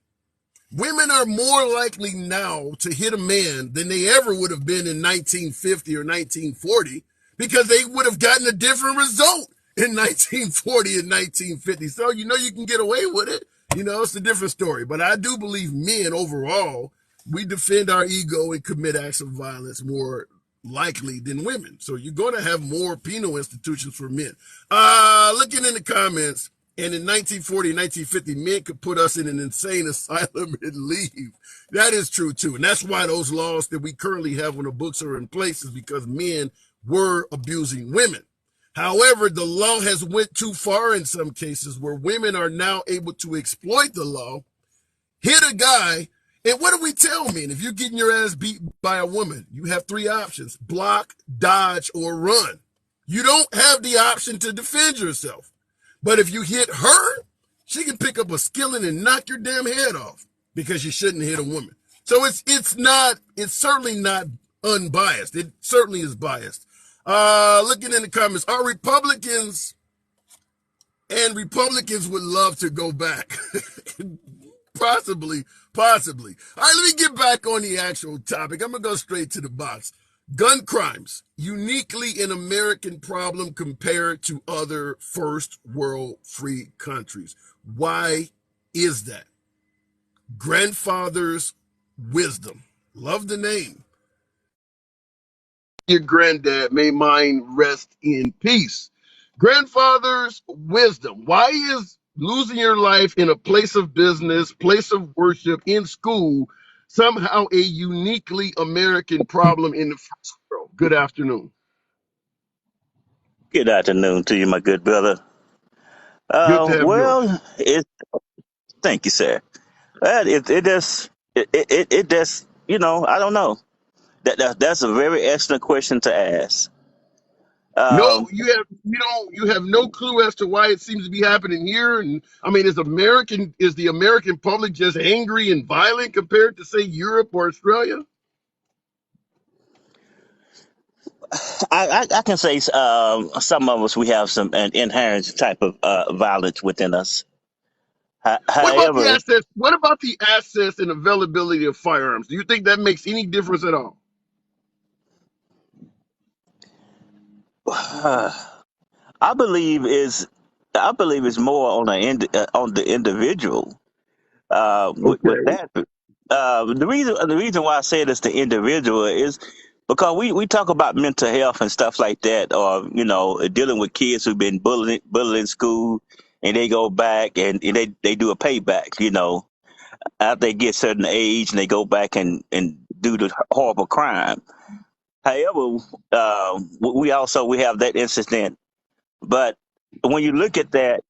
Women are more likely now to hit a man than they ever would have been in 1950 or 1940 because they would have gotten a different result in 1940 and 1950. So, you can get away with it. It's a different story. But I do believe men overall, we defend our ego and commit acts of violence more likely than women. So you're going to have more penal institutions for men. Looking in the comments, and in 1940 and 1950, men could put us in an insane asylum and leave. That is true, too. And that's why those laws that we currently have on the books are in place, is because men were abusing women. However, the law has went too far in some cases where women are now able to exploit the law, hit a guy, and what do we tell men? If you're getting your ass beat by a woman, you have 3 options: block, dodge, or run. You don't have the option to defend yourself. But if you hit her, she can pick up a skillet and knock your damn head off because you shouldn't hit a woman. So it's certainly not unbiased. It certainly is biased. Looking in the comments, are Republicans would love to go back. Possibly. All right, let me get back on the actual topic. I'm going to go straight to the box. Gun crimes, uniquely an American problem compared to other first world free countries. Why is that? Grandfather's wisdom. Love the name. Your granddad, may mine rest in peace. Grandfather's wisdom. Why is losing your life in a place of business, place of worship, in school, somehow a uniquely American problem in the first world? Good afternoon. Good afternoon to you, my good brother. Good to have you on. Thank you, sir. It just, I don't know. That's a very excellent question to ask. No, you have no clue as to why it seems to be happening here. And I mean, is the American public just angry and violent compared to, say, Europe or Australia? I can say some of us, we have an inherent type of violence within us. What about the However, access? What about the access and availability of firearms? Do you think that makes any difference at all? I believe it's more on on the individual. With Okay. that, the reason why I say it's the individual is because we talk about mental health and stuff like that, or dealing with kids who've been bullied in school, and they go back and they do a payback. After they get certain age, and they go back and do the horrible crime. However, we have that incident, but when you look at that,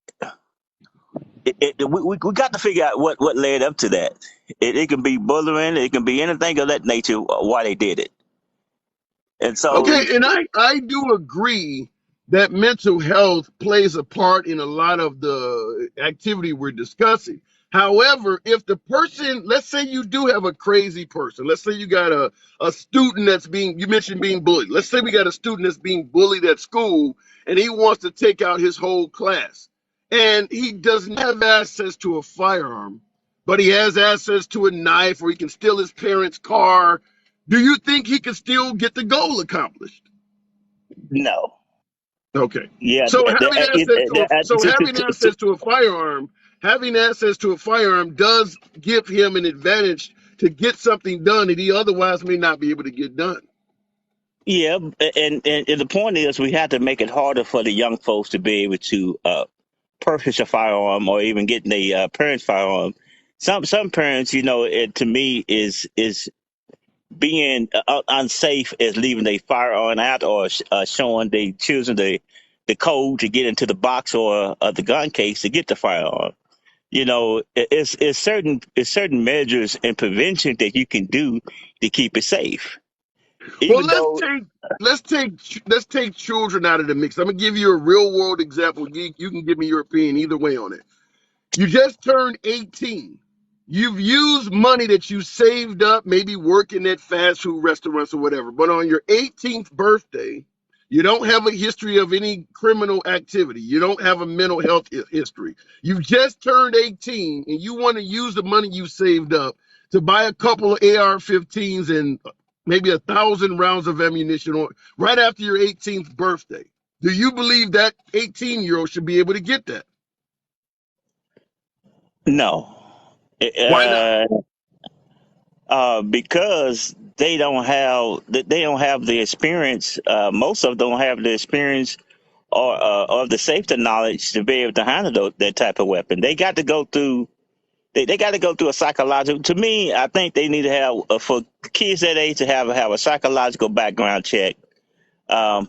we got to figure out what led up to that. It can be bullying, it can be anything of that nature, why they did it. And so, Okay, and I do agree that mental health plays a part in a lot of the activity we're discussing. However, if the person, let's say you do have a crazy person, let's say you got a student that's being, you mentioned being bullied. Let's say we got a student that's being bullied at school and he wants to take out his whole class. And he doesn't have access to a firearm, but he has access to a knife or he can steal his parents' car. Do you think he could still get the goal accomplished? no. Okay. Yeah. So having access to having access to a firearm, having access to a firearm does give him an advantage to get something done that he otherwise may not be able to get done. Yeah, and the point is, we have to make it harder for the young folks to be able to purchase a firearm or even get the parents' firearm. Some parents, it to me is being unsafe as leaving their firearm out or showing their children the code to get into the box or the gun case to get the firearm. It's certain measures and prevention that you can do to keep it safe. Well, Even though, let's take children out of the mix. I'm gonna give you a real world example. You can give me your opinion either way on it. You just turned 18. You've used money that you saved up, maybe working at fast food restaurants or whatever. But on your 18th birthday, you don't have a history of any criminal activity. You don't have a mental health history. You've just turned 18 and you want to use the money you saved up to buy a couple of AR-15s and maybe 1,000 rounds of ammunition right after your 18th birthday. Do you believe that 18-year-old should be able to get that? no. Why not? Because they don't have the experience. Most of them don't have the experience or the safety knowledge to be able to handle that type of weapon. They got to go through. They got to go through a psychological. To me, I think they need to have for kids that age to have a psychological background check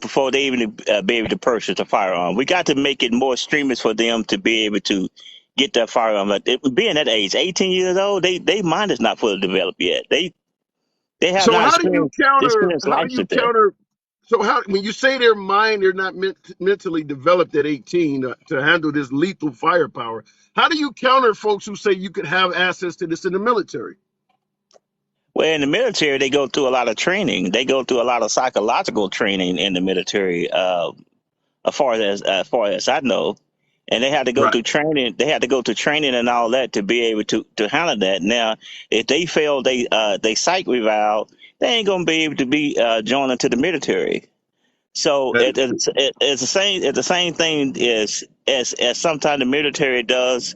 before they even be able to purchase a firearm. We got to make it more streamers for them to be able to get that firearm. Being that age, 18 years old, they mind is not fully developed yet. They have So not how do you counter? experienced How life do you with that. counter? So how when you say their mind, they're not mentally developed at 18 to handle this lethal firepower. How do you counter folks who say you could have access to this in the military? Well, in the military, they go through a lot of training. They go through a lot of psychological training in the military. As far as I know, and they had to go Right. through training. They had to go through training and all that to be able to handle that. Now, if they fail, they psych reval, they ain't gonna be able to be joining to the military. So That is it's the same thing as sometimes the military does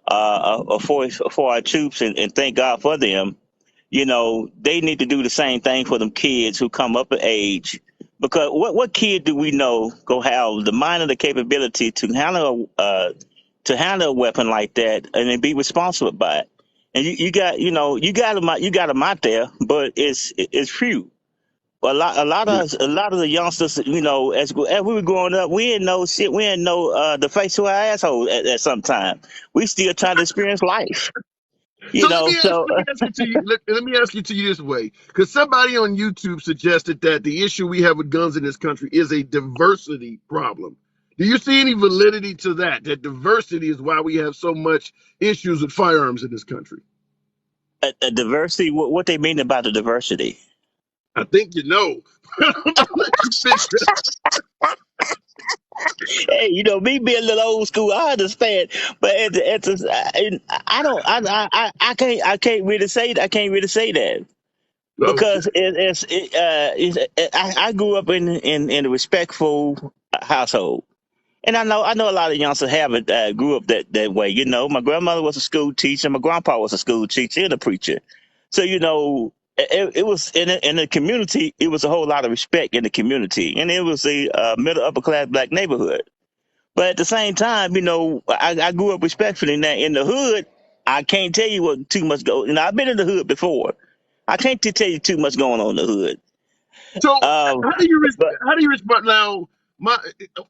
for our troops, and thank God for them. They need to do the same thing for them kids who come up in age. Because what kid do we know go have the mind and the capability to handle a weapon like that and then be responsible by it? And you got them out there, but it's few. A lot of the youngsters, as we were growing up, we didn't know shit. We didn't know the face to our asshole at some time. We still trying to experience life. So So let me ask you to you let me ask you to you this way, because somebody on YouTube suggested that the issue we have with guns in this country is a diversity problem. Do you see any validity to that? That diversity is why we have so much issues with firearms in this country. a diversity. What they mean about the diversity? I think you know. I'm gonna let you finish that. Hey, me being a little old school, I understand, but I don't, I can't really say, that Okay. because I grew up in a respectful household. And I know a lot of youngsters haven't grew up that way. My grandmother was a school teacher, my grandpa was a school teacher and a preacher. So it was in the community. It was a whole lot of respect in the community, and it was a middle upper class black neighborhood. But at the same time, I grew up respectfully. Now in the hood, I can't tell you what too much go. I've been in the hood before. I can't tell you too much going on in the hood. So Um, but how do you respond now? My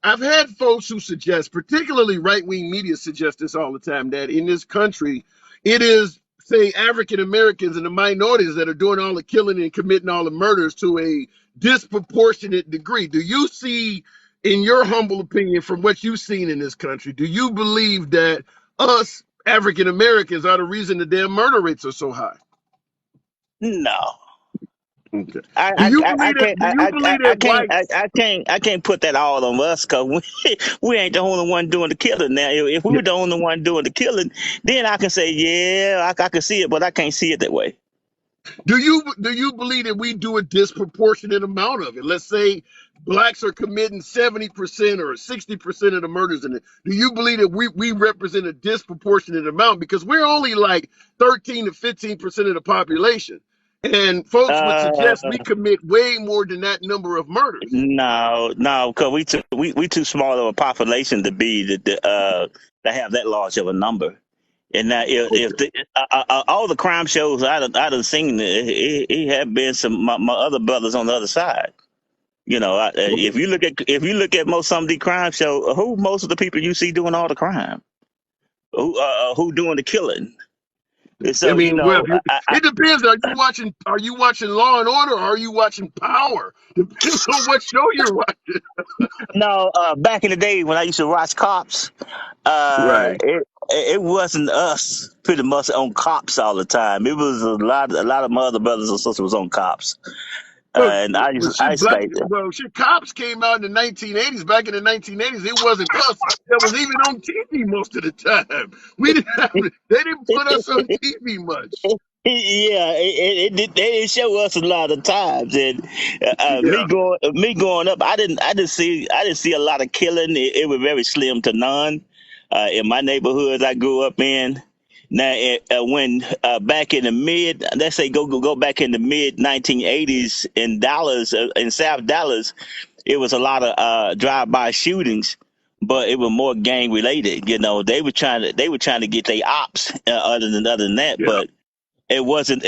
I've had folks who suggest, particularly right wing media, suggest this all the time that in this country, it is say, African Americans and the minorities that are doing all the killing and committing all the murders to a disproportionate degree. Do you see, in your humble opinion, from what you've seen in this country, do you believe that us African Americans are the reason the damn murder rates are so high? No. Okay. Do I, you I, I believe that? can't Do you believe I that can't whites? I can't put that all on us because we ain't the only one doing the killing. Now, if we Yeah. were the only one doing the killing, then I can say yeah, I can see it, but I can't see it that way. Do you believe that we do a disproportionate amount of it? Let's say blacks are committing 70% or 60% of the murders in it. Do you believe that we represent a disproportionate amount? Because we're only like 13 to 15% of the population. And folks would Uh, suggest we commit way more than that number of murders. no, because we too small of a population to be to have that large of a number. And now, if Okay. all the crime shows I done seen, it have been some my other brothers on the other side. If you look at most some of the crime show, who most of the people you see doing all the crime, who doing the killing. I So mean, well, it depends. Are you watching Law and Order or are you watching Power? Depends on what show you're watching. no, back in the day when I used to watch cops, Right. it wasn't us pretty much on cops all the time. It was a lot of my other brothers and sisters was on cops, Well, and well, I shit, used to black. like that. Well, shit, Cops came out in the 1980s. Back in the 1980s, it wasn't us that was even on TV most of the time. We didn't have. They didn't put us on TV much. Yeah, they didn't show us a lot of times, and Yeah, me growing up, I didn't see a lot of killing. It was very slim to none in my neighborhoods I grew up in. Now, when back in the mid, let's say go back in the mid 1980s in Dallas, in South Dallas, it was a lot of drive-by shootings, but it was more gang related. They were trying to get their ops other than that, yeah, but it wasn't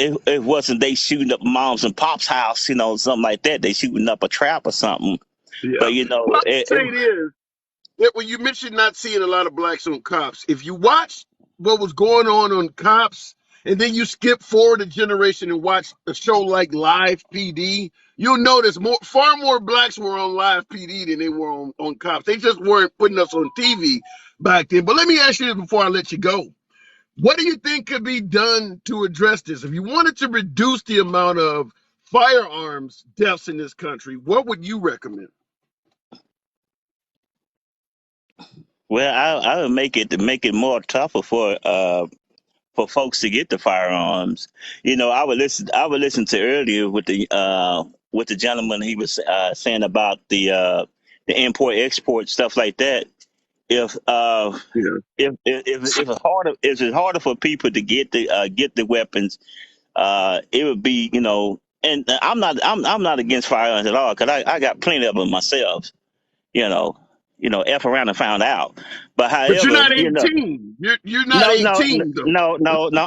they shooting up moms and pops house, something like that. They shooting up a trap or something. yeah. But Well, I'm saying is that when you mentioned not seeing a lot of blacks on Cops, if you watch what was going on Cops, and then you skip forward a generation and watch a show like Live PD, you'll notice far more blacks were on Live PD than they were on Cops. They just weren't putting us on TV back then. But let me ask you this before I let you go. What do you think could be done to address this? If you wanted to reduce the amount of firearms deaths in this country, what would you recommend? well, I would make it more tougher for folks to get the firearms. I would listen to earlier with the gentleman. He was saying about the import export stuff like that. If uh Yeah. if it's harder for people to get the weapons, it would be, and I'm not against firearms at all because I got plenty of them myself. You know, f around and found out. But But you're however, not 18. You're not no, 18 though. no.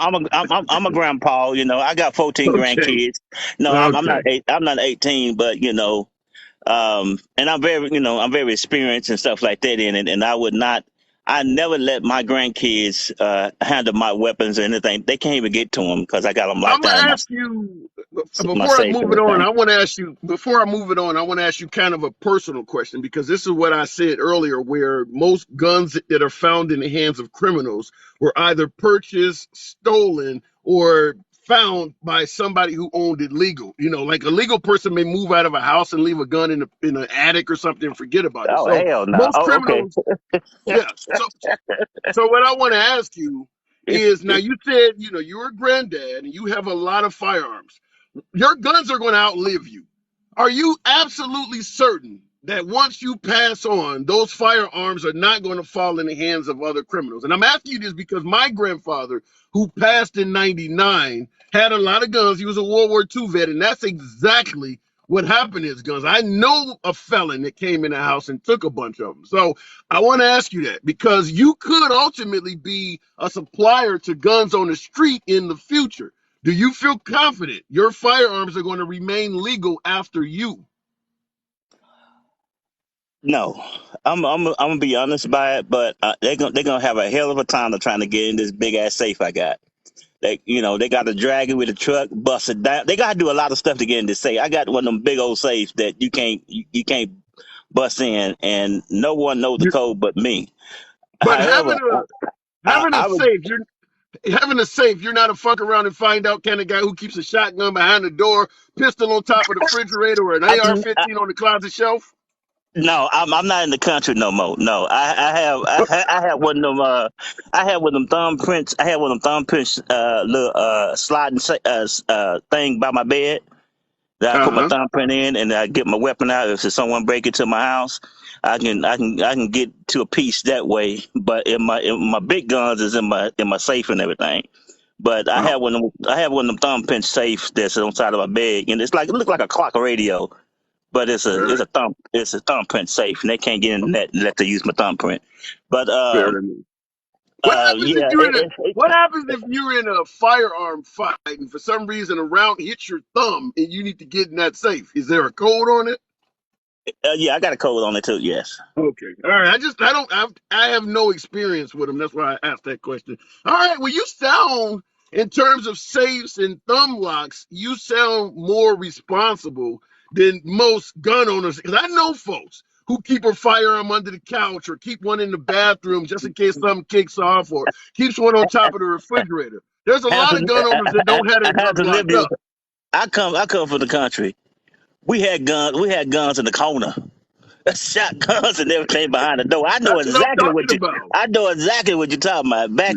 I'm a grandpa. I got 14 Okay. grandkids. No, Okay. I'm not 18, but and I'm very experienced and stuff like that in it, and I never let my grandkids handle my weapons or anything. They can't even get to them because I got them I'm locked down gonna in ask you my before I safe move and it on. everything. I want to ask you before I move it on. I want to ask you kind of a personal question because this is what I said earlier, where most guns that are found in the hands of criminals were either purchased, stolen, or found by somebody who owned it legal. Like a legal person may move out of a house and leave a gun in an attic or something and forget about it. Oh So hell no! most Oh okay. criminals, yeah. So what I want to ask you is now you said, you're a granddad and you have a lot of firearms. Your guns are going to outlive you. Are you absolutely certain that once you pass on, those firearms are not going to fall in the hands of other criminals? And I'm asking you this because my grandfather, who passed in 99, had a lot of guns. He was a World War II vet, and that's exactly what happened to his guns. I know a felon that came in the house and took a bunch of them. So I want to ask you that because you could ultimately be a supplier to guns on the street in the future. Do you feel confident your firearms are going to remain legal after you? No, I'm gonna be honest about it, but they're gonna have a hell of a time of trying to get in this big ass safe I got. They got to drag it with a truck, bust it down. They got to do a lot of stuff to get in this safe. I got one of them big old safes that you can't bust in, and no one knows the You, code but me. but However, having a I was safe, you're having a safe. You're not a fuck around and find out kind of guy who keeps a shotgun behind the door, pistol on top of the refrigerator, or an I'm, AR-15 on the closet shelf. no, I'm not in the country no more. No, I have one of them. I have one of them thumbprints. I have one of them thumbprints. Little sliding thing by my bed that I Uh put my huh. thumbprint in, and I get my weapon out. If someone break into my house, I can get to a piece that way. But in my big guns is in my safe and everything. But Oh, I have one of them thumbprint safes that's on the side of my bed, and it look like a clock radio. But very, it's a thumbprint safe, and they can't get in that unless they use my thumbprint. But very nice. What happens if yeah, you're in a What happens if you're in a firearm fight and for some reason a round hits your thumb and you need to get in that safe? Is there a code on it? yeah, I got a code on it too. Yes. Okay. All right. I don't I have no experience with them. That's why I asked that question. All right. Well, you sound in terms of safes and thumb locks, you sound more responsible than most gun owners. Because I know folks who keep a firearm under the couch or keep one in the bathroom just in case something kicks off or keeps one on top of the refrigerator. There's a I have lot of to, gun owners that don't have I their have guns to live locked here. up. I come from the country. We had guns. We had guns in the corner. Shotguns and everything behind the door. That's what I'm talking about. I know exactly what you're talking about. Yeah.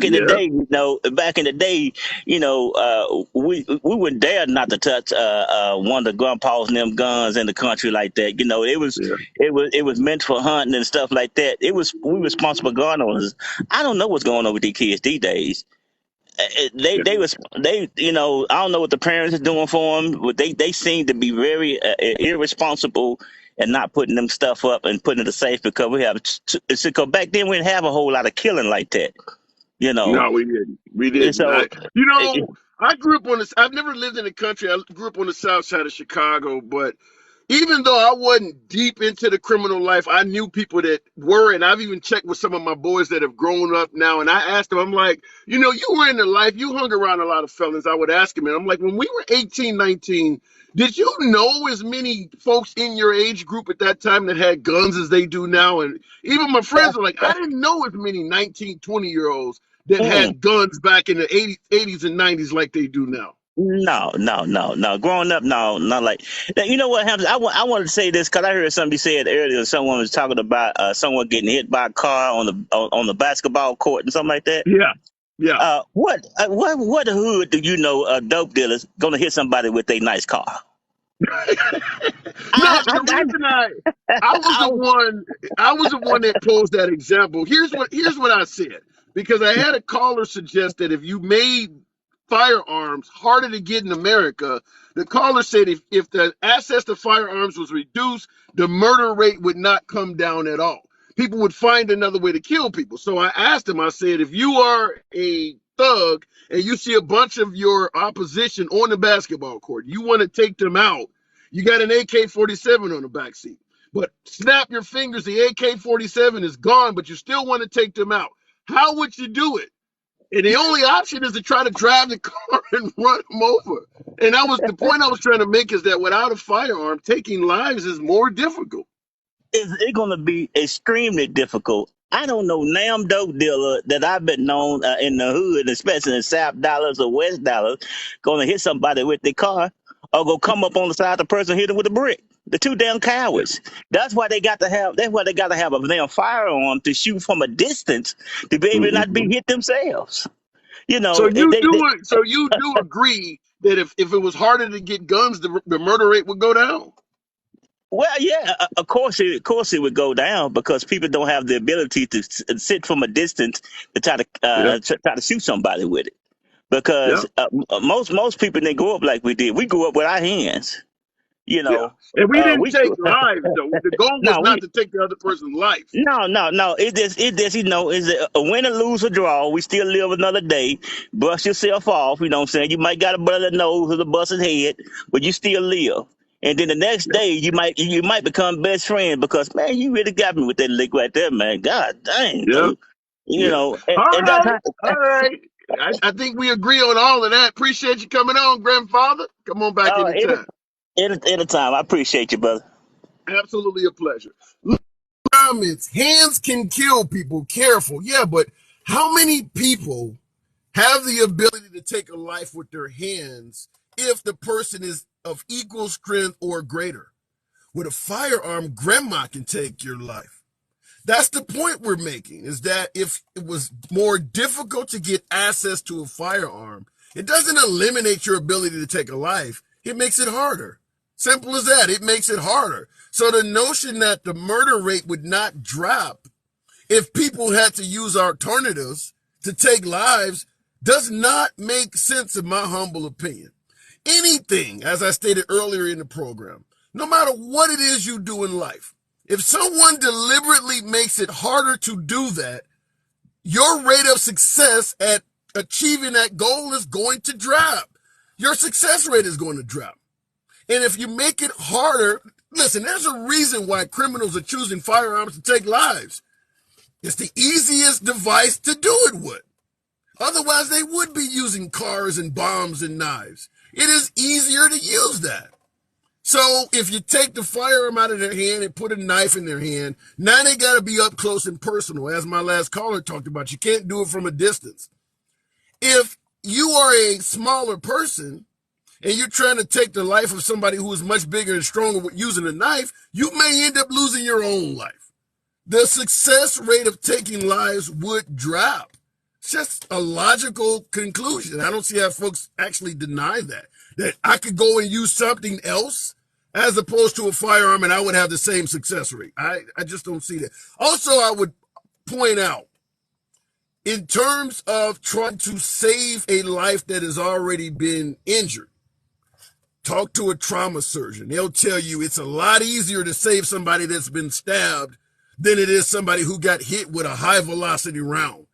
Back in the day, we wouldn't dare not to touch one of the grandpas and them guns in the country like that. Yeah. It was meant for hunting and stuff like that. We responsible gun owners. I don't know what's going on with these kids these days. They was they I don't know what the parents are doing for them, but they seem to be very irresponsible and not putting them stuff up and putting it in the safe because because back then we didn't have a whole lot of killing like that, you know. No, we didn't. We And didn't. so I grew up on this. I've never lived in the country. I grew up on the south side of Chicago, but even though I wasn't deep into the criminal life, I knew people that were, and I've even checked with some of my boys that have grown up now. And I asked them, I'm like, you were in the life, you hung around a lot of felons. I would ask them, and I'm like, when we were 18, 19, did you know as many folks in your age group at that time that had guns as they do now? And even my friends were like, I didn't know as many 19, 20-year olds that mm, had guns back in the 80s and 90s like they do now. no, no, no, no. Growing up, no, not like now. You know what happens? I wanted to say this because I heard somebody said earlier. Someone was talking about someone getting hit by a car on the basketball court and something like that. Yeah. Yeah. What hood do you know dope dealers gonna hit somebody with a nice car? No, I, the I, reason I was the I, one I was the one that posed that example. Here's what I said. Because I had a caller suggest that if you made firearms harder to get in America, the caller said if the access to firearms was reduced, the murder rate would not come down at all. People would find another way to kill people. So I asked him, I said, if you are a thug and you see a bunch of your opposition on the basketball court, you want to take them out, you got an AK-47 on the back seat. But snap your fingers, the AK-47 is gone, but you still want to take them out. How would you do it? And the only option is to try to drive the car and run them over. And that was the point I was trying to make, is that without a firearm, taking lives is more difficult. it's going to be extremely difficult. I don't know damn dope dealer that I've been known in the hood, especially in South Dallas or West Dallas, going to hit somebody with their car or go come up on the side of the person, hit them with a brick. The two damn Yeah. cowards. That's why they got to have. That's why they got to have a damn firearm to shoot from a distance to be able to not be Mm-hmm. hit themselves. So you They do it. So you do agree that if it was harder to get guns, the murder rate would go down. well, yeah, of course it would go down because people don't have the ability to sit from a distance to Yeah. try to shoot somebody with it. Yeah. Because most people didn't grow up like we did. We grew up with our hands. You Yeah. know, And we didn't we take lives though. The goal was no not we to take the other person's life. no. It just is a win or lose or draw. We still live another day. Brush yourself off. You know what I'm saying? You might got a bloody nose or a busted head, but you still live. And then the next Yeah. day you might become best friend because man, you really got me with that lick right there, man. God dang, Yeah. dude. Yeah. And All that's right. how All right. I think we agree on all of that. Appreciate you coming on, grandfather. Come on back Oh, anytime. anytime. I appreciate you, brother. Absolutely a pleasure. Comments. Hands can kill people. Careful. Yeah, but how many people have the ability to take a life with their hands if the person is of equal strength or greater? With a firearm, grandma can take your life. That's the point we're making, is that if it was more difficult to get access to a firearm, it doesn't eliminate your ability to take a life. It makes it harder. Simple as that. It makes it harder. So the notion that the murder rate would not drop if people had to use alternatives to take lives does not make sense in my humble opinion. Anything, as I stated earlier in the program, no matter what it is you do in life, if someone deliberately makes it harder to do that, your rate of success at achieving that goal is going to drop. Your success rate is going to drop. And if you make it harder, listen, there's a reason why criminals are choosing firearms to take lives. It's the easiest device to do it with. Otherwise, they would be using cars and bombs and knives. It is easier to use that. So if you take the firearm out of their hand and put a knife in their hand, now they got to be up close and personal. As my last caller talked about, you can't do it from a distance. If you are a smaller person and you're trying to take the life of somebody who is much bigger and stronger with using a knife, you may end up losing your own life. The success rate of taking lives would drop. It's just a logical conclusion. I don't see how folks actually deny that. That I could go and use something else as opposed to a firearm and I would have the same success rate. I just don't see that. Also, I would point out, in terms of trying to save a life that has already been injured, talk to a trauma surgeon. They'll tell you it's a lot easier to save somebody that's been stabbed than it is somebody who got hit with a high velocity round.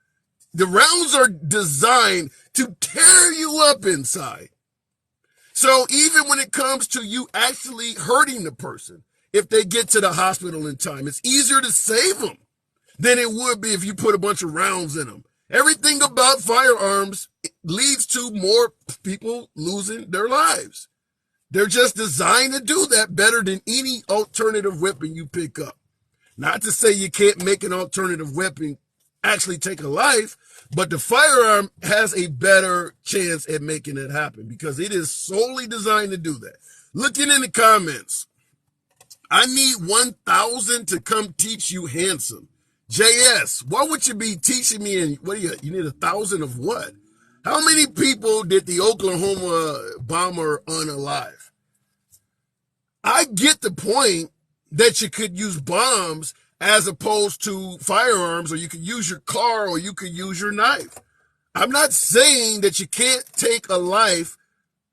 The rounds are designed to tear you up inside. So even when it comes to you actually hurting the person, if they get to the hospital in time, it's easier to save them than it would be if you put a bunch of rounds in them. Everything about firearms leads to more people losing their lives. They're just designed to do that better than any alternative weapon you pick up. Not to say you can't make an alternative weapon actually take a life, but the firearm has a better chance at making it happen because it is solely designed to do that. Looking in the comments, I need 1,000 to come teach you handsome. JS, what would you be teaching me? And what do you need 1,000 of what? How many people did the Oklahoma bomber unalive? I get the point that you could use bombs as opposed to firearms, or you could use your car, or you could use your knife. I'm not saying that you can't take a life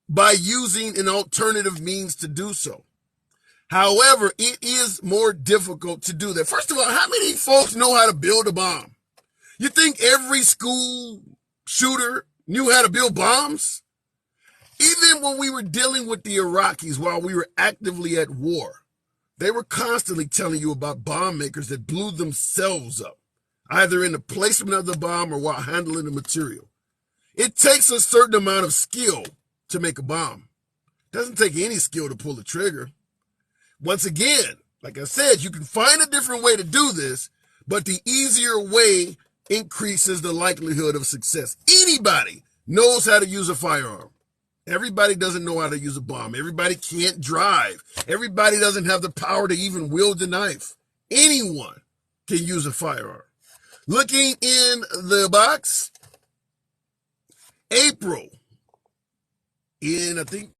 by using an alternative means to do so. However, it is more difficult to do that. First of all, how many folks know how to build a bomb? You think every school shooter knew how to build bombs? Even when we were dealing with the Iraqis while we were actively at war, they were constantly telling you about bomb makers that blew themselves up, either in the placement of the bomb or while handling the material. It takes a certain amount of skill to make a bomb. It doesn't take any skill to pull the trigger. Once again, like I said, you can find a different way to do this, but the easier way increases the likelihood of success. Anybody knows how to use a firearm. Everybody doesn't know how to use a bomb. Everybody can't drive. Everybody doesn't have the power to even wield a knife. Anyone can use a firearm. Looking in the box, April, I think,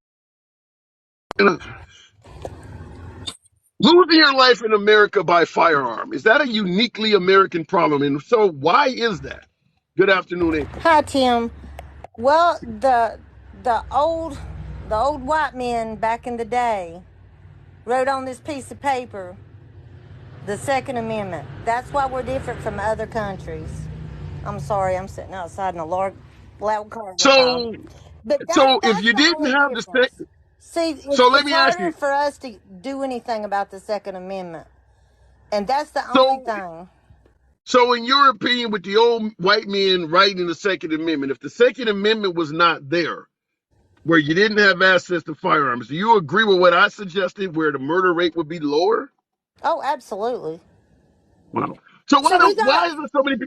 losing your life in America by firearm. Is that a uniquely American problem? And so why is that? Good afternoon, April. Hi, Tim. Well, the old white men back in the day wrote on this piece of paper the Second Amendment. That's why we're different from other countries. I'm sorry, I'm sitting outside in a loud car going by. But So if that's you the didn't only have the difference. See, so let it's me ask harder you. for us to do anything about the Second Amendment, and that's the only So thing. So, in your opinion, with the old white men writing the Second Amendment, if the Second Amendment was not there, where you didn't have access to firearms, do you agree with what I suggested, where the murder rate would be lower? Oh, absolutely. Wow. So So why is there so many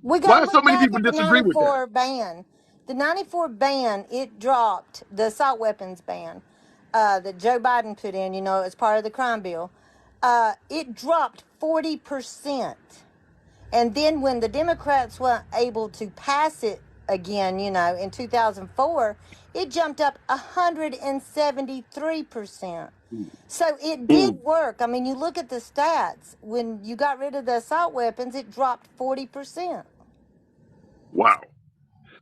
we got why to do so look many back people at the disagree with that? 94 ban. The 94 ban, it dropped the assault weapons ban that Joe Biden put in, as part of the crime bill. It dropped 40%. And then when the Democrats weren't able to pass it again, in 2004, it jumped up 173%. So it did Mm, work. I mean, you look at the stats. When you got rid of the assault weapons, it dropped 40%. wow.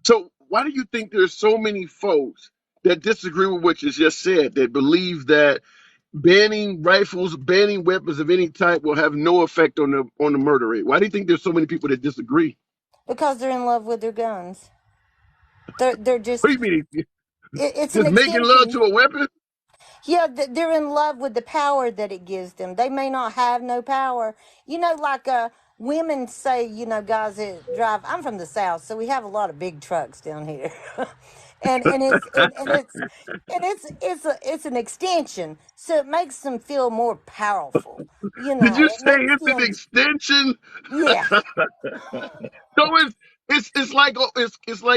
So why do you think there's so many folks that disagree with what you just said, that believe that banning rifles, banning weapons of any type will have no effect on the murder rate? Why do you think there's so many people that disagree? Because they're in love with their guns. They're What just, do you mean? it's an Just making love extension. to a weapon? Yeah, they're in love with the power that it gives them. They may not have no power. Like women say, guys that drive. I'm from the South, so we have a lot of big trucks down here, and it's an extension, so it makes them feel more powerful. Did you It say makes it's an them, extension? yeah. So it's like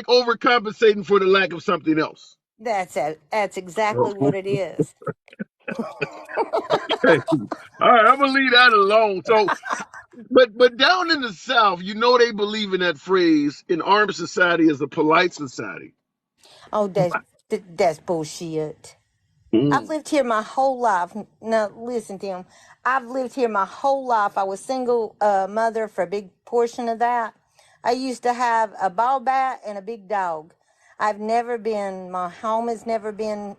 overcompensating for the lack of something else. That's it. That's Oh, exactly what it is. okay. All right, I'm gonna leave that alone. So, but down in the South, they believe in that phrase: "An armed society is a polite society." Oh, that's bullshit. I've Mm. lived here my whole life. Now, listen, Tim. I've lived here my whole life. I was single mother for a big portion of that. I used to have a ball bat and a big dog. My home has never been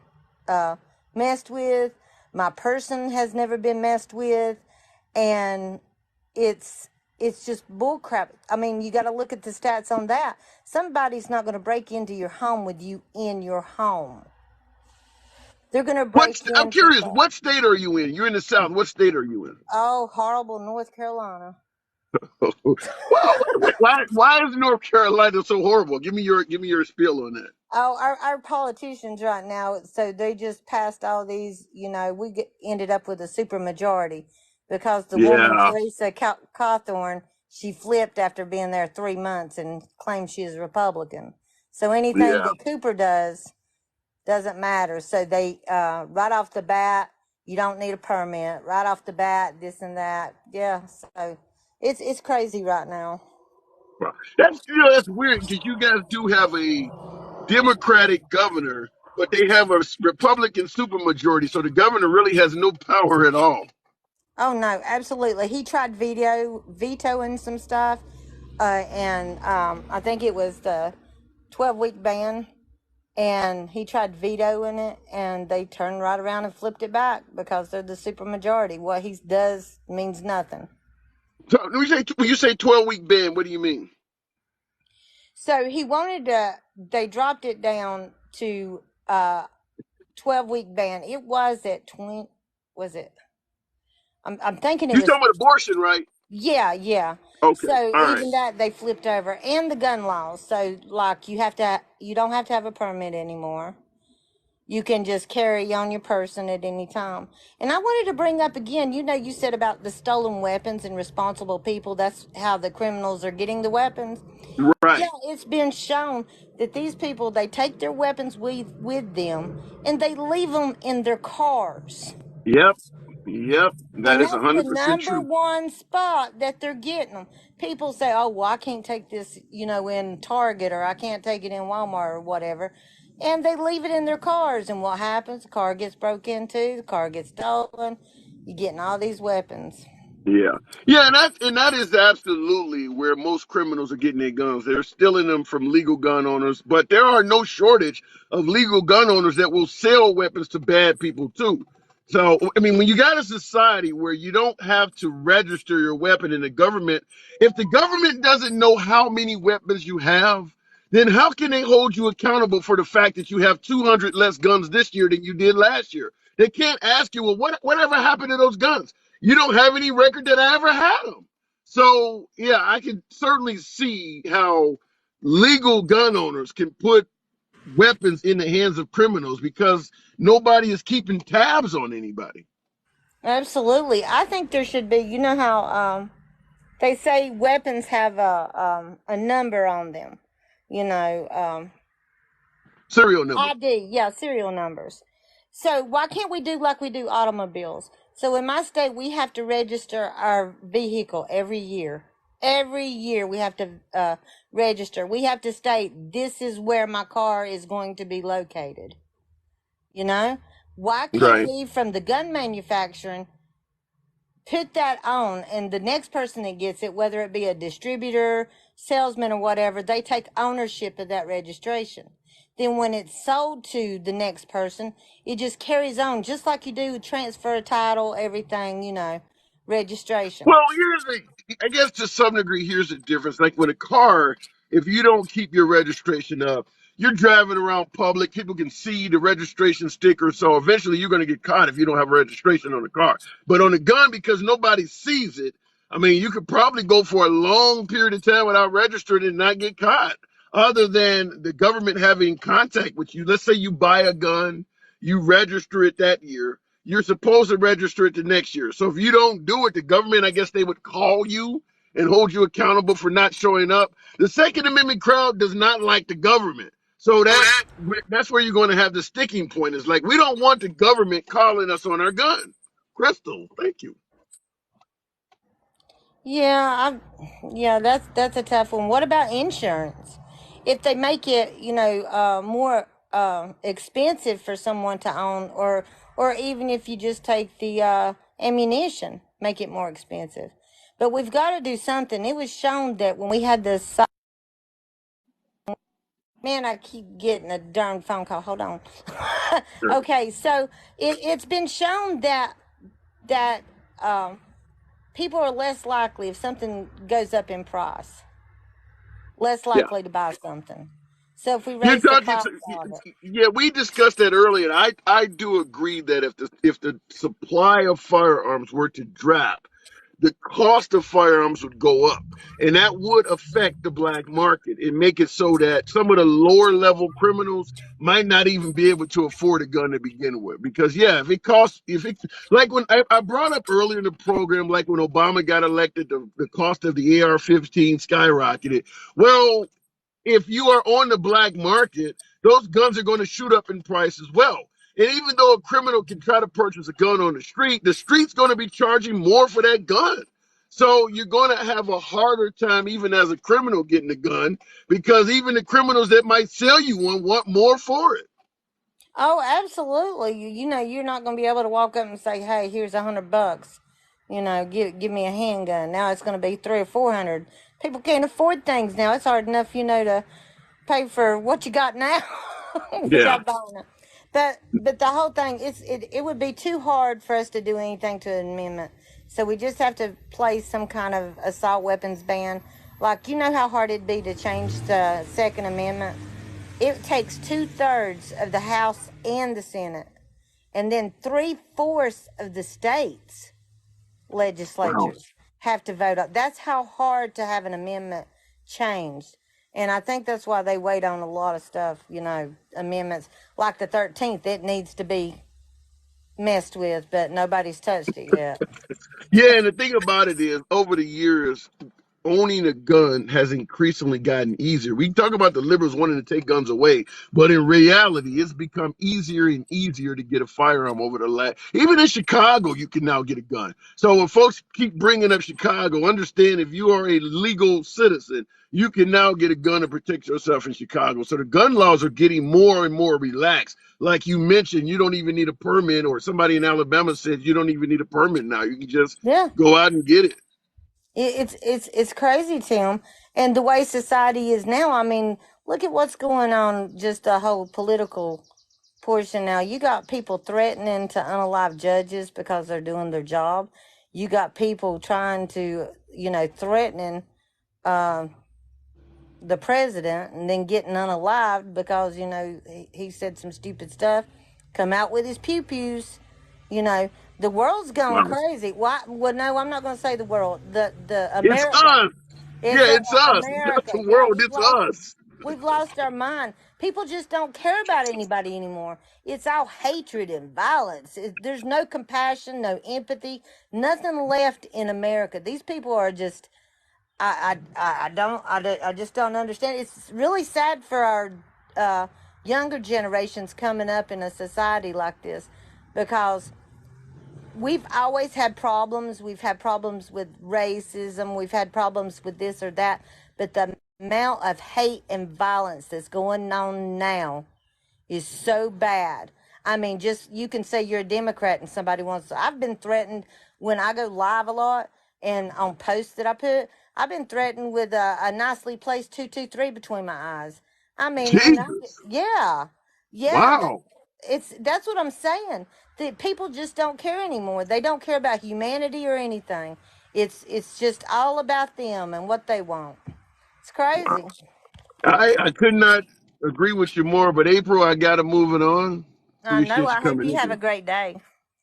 messed with. My person has never been messed with. And it's just bullcrap. I mean, you got to look at the stats on that. Somebody's not going to break into your home with you in your home. They're going to break I'm into curious. stuff. What state are you in? You're in the South. What state are you in? Oh, horrible North Carolina. Well, why is North Carolina so horrible? Give me your spiel on that. Oh, our politicians right now, so they just passed all these, ended up with a super majority because the woman, Yeah, Teresa Cawthorn, she flipped after being there 3 months and claimed she's a Republican. So anything yeah. that Cooper does doesn't matter. So they, right off the bat, you don't need a permit. Right off the bat, this and that. Yeah, so it's crazy right now. Well, that's weird because you guys do have a Democratic governor, but they have a Republican supermajority, so the governor really has no power at all. Oh no, absolutely. He tried vetoing some stuff, and I think it was the 12-week ban, and he tried vetoing it, and they turned right around and flipped it back because they're the supermajority. What he does means nothing. So when you say 12-week ban, what do you mean? So he wanted to. They dropped it down to 12-week ban. It was at 20. Was it? I'm thinking it You was. talking about abortion, right? Yeah, yeah. Okay, So all right. even that they flipped over, and the gun laws. So like you don't have to have a permit anymore. You can just carry on your person at any time. And I wanted to bring up again, you said about the stolen weapons and responsible people. That's how the criminals are getting the weapons. Yeah, Right. it's been shown that these people, they take their weapons with them and they leave them in their cars. Yep. Yep. That And is that's the 100% number true. one spot that they're getting them. People say, oh, well, I can't take this, in Target, or I can't take it in Walmart or whatever. And they leave it in their cars. And what happens? The car gets broke into, the car gets stolen. You're getting all these weapons. Yeah, yeah, and that is absolutely where most criminals are getting their guns. They're stealing them from legal gun owners, but there are no shortage of legal gun owners that will sell weapons to bad people too. So, I mean, when you got a society where you don't have to register your weapon in the government, if the government doesn't know how many weapons you have, then how can they hold you accountable for the fact that you have 200 less guns this year than you did last year? They can't ask you, well, whatever happened to those guns? You don't have any record that I ever had them. So yeah, I can certainly see how legal gun owners can put weapons in the hands of criminals because nobody is keeping tabs on anybody. Absolutely. I think there should be, you know how they say weapons have a number on them, you know, Serial number. ID, yeah, serial numbers. So why can't we do like we do automobiles? So in my state, we have to register our vehicle every year. Every year we have to register. We have to state this is where my car is going to be located. You know, why can't Right. we, from the gun manufacturing, put that on, and the next person that gets it, whether it be a distributor, salesman, or whatever, they take ownership of that registration. Then when it's sold to the next person, it just carries on, just like you do transfer title, everything, you know, registration. Well, I guess to some degree, here's the difference. Like with a car, if you don't keep your registration up, you're driving around public, people can see the registration sticker. So eventually you're going to get caught if you don't have a registration on the car. But on a gun, because nobody sees it, I mean, you could probably go for a long period of time without registering and not get caught, other than the government having contact with you. Let's say you buy a gun, you register it that year, you're supposed to register it the next year. So if you don't do it, the government, I guess they would call you and hold you accountable for not showing up. The Second Amendment crowd does not like the government. So that's where you're going to have the sticking point. Is like we don't want the government calling us on our gun. Crystal, thank you. Yeah, yeah, that's a tough one. What about insurance? If they make it, you know, more expensive for someone to own, or even if you just take the ammunition, make it more expensive. But we've got to do something. It was shown that when we had this, man, I keep getting a darn phone call. Hold on. Sure. Okay, so it's been shown that people are less likely if something goes up in price, less Yeah. likely to buy something. So if we You're raise the talking. cost of it. Yeah, we discussed that earlier. And I do agree that if the supply of firearms were to drop, the cost of firearms would go up, and that would affect the black market and make it so that some of the lower level criminals might not even be able to afford a gun to begin with. Because yeah, if it like when I brought up earlier in the program, like when Obama got elected, the cost of the AR-15 skyrocketed. Well, if you are on the black market, those guns are going to shoot up in price as well. And even though a criminal can try to purchase a gun on the street's going to be charging more for that gun. So you're going to have a harder time, even as a criminal, getting a gun because even the criminals that might sell you one want more for it. Oh, absolutely. You know, you're not going to be able to walk up and say, "Hey, here's $100. You know, give me a handgun." Now it's going to be 300 or 400. People can't afford things now. It's hard enough, you know, to pay for what you got now Yeah. without buying it. But the whole thing, it would be too hard for us to do anything to an amendment. So we just have to place some kind of assault weapons ban. Like, you know how hard it'd be to change the Second Amendment? It takes 2/3 of the House and the Senate, and then 3/4 of the states Wow. legislatures have to vote on. That's how hard to have an amendment changed. And I think that's why they wait on a lot of stuff, you know, amendments like the 13th. It needs to be messed with, but nobody's touched it yet. Yeah, and the thing about it is, over the years, owning a gun has increasingly gotten easier. We talk about the liberals wanting to take guns away, but in reality, it's become easier and easier to get a firearm over the last. Even in Chicago, you can now get a gun. So when folks keep bringing up Chicago, understand if you are a legal citizen, you can now get a gun to protect yourself in Chicago. So the gun laws are getting more and more relaxed. Like you mentioned, you don't even need a permit, or somebody in Alabama said you don't even need a permit now. You can just Yeah. go out and get it. It's crazy, Tim. And the way society is now, I mean, look at what's going on, just the whole political portion now. You got people threatening to unalive judges because they're doing their job. You got people trying to, you know, threatening uh, the president and then getting unalived because, you know, he said some stupid stuff, come out with his pew pews. You know, The world's gone Wow. crazy. Why? Well, no, I'm not going to say the world. The It's America. us. It's Yeah, it's us. It's not America. the Yeah, world. It's us. we've lost our mind. People just don't care about anybody anymore. It's all hatred and violence. There's no compassion, no empathy, nothing left in America. These people are just. I just don't understand. It's really sad for our uh, younger generations coming up in a society like this, because we've always had problems. We've had problems with racism. We've had problems with this or that. But the amount of hate and violence that's going on now is so bad. I mean, just you can say you're a Democrat and somebody wants to. I've been threatened when I go live a lot and on posts that I put. I've been threatened with a nicely placed 223 between my eyes. I mean, and Jesus. yeah, yeah. Wow. That's what I'm saying. That people just don't care anymore. They don't care about humanity or anything. It's just all about them and what they want. It's Wow. crazy. I could not agree with you more, but April, I got to move it on. I know. Appreciate you I hope coming you in have a here. great day.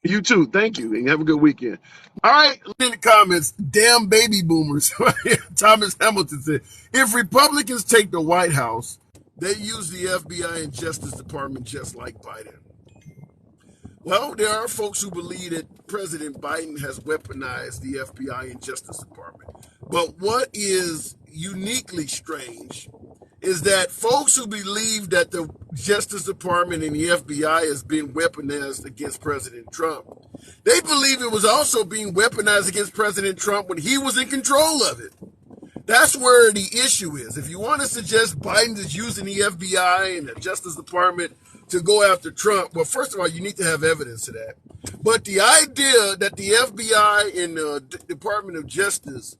You too. Thank you. And have a good weekend. All right. In the comments, damn baby boomers. Thomas Hamilton said, if Republicans take the White House, they use the FBI and Justice Department just like Biden. Well, there are folks who believe that President Biden has weaponized the FBI and Justice Department. But what is uniquely strange is that folks who believe that the Justice Department and the FBI has been weaponized against President Trump, they believe it was also being weaponized against President Trump when he was in control of it. That's where the issue is. If you want to suggest Biden is using the FBI and the Justice Department to go after Trump, well, first of all, you need to have evidence of that. But the idea that the FBI and the Department of Justice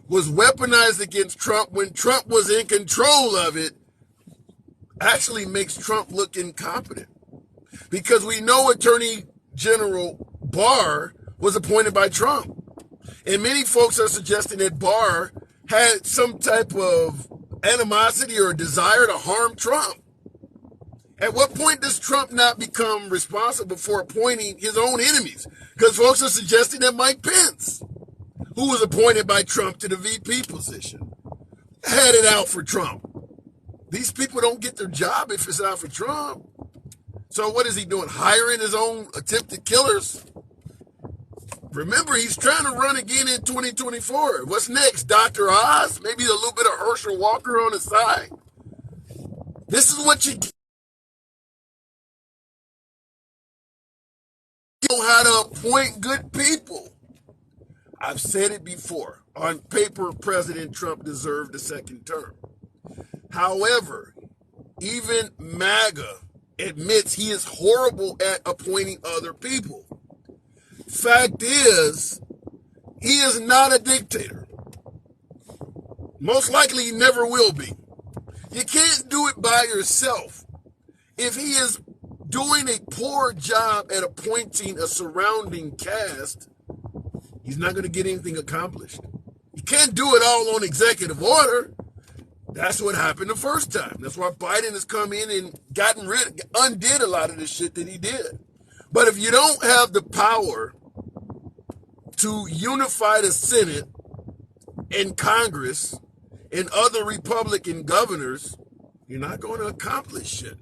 was weaponized against Trump when Trump was in control of it actually makes Trump look incompetent. Because we know Attorney General Barr was appointed by Trump. And many folks are suggesting that Barr had some type of animosity or desire to harm Trump. At what point does Trump not become responsible for appointing his own enemies? Because folks are suggesting that Mike Pence, who was appointed by Trump to the VP position, had it out for Trump. These people don't get their job if it's out for Trump. So what is he doing? Hiring his own attempted killers? Remember, he's trying to run again in 2024. What's next? Dr. Oz? Maybe a little bit of Herschel Walker on the side? This is what you know how to appoint good people. I've said it before. On paper, President Trump deserved a second term. However, even MAGA admits he is horrible at appointing other people. Fact is, he is not a dictator. Most likely he never will be. You can't do it by yourself. If he is doing a poor job at appointing a surrounding cast, he's not going to get anything accomplished. You can't do it all on executive order. That's what happened the first time. That's why Biden has come in and undid a lot of the shit that he did. But if you don't have the power to unify the Senate and Congress and other Republican governors, you're not going to accomplish shit.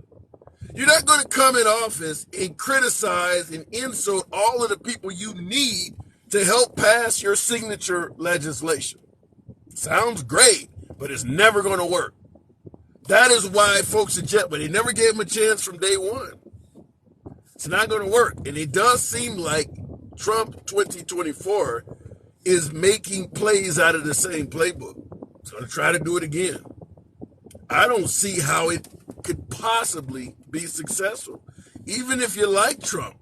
You're not going to come in office and criticize and insult all of the people you need to help pass your signature legislation. Sounds great, but it's never going to work. That is why folks suggest, but they never gave him a chance from day one. It's not going to work. And it does seem like Trump 2024 is making plays out of the same playbook. He's going to try to do it again. I don't see how it could possibly be successful. Even if you like Trump,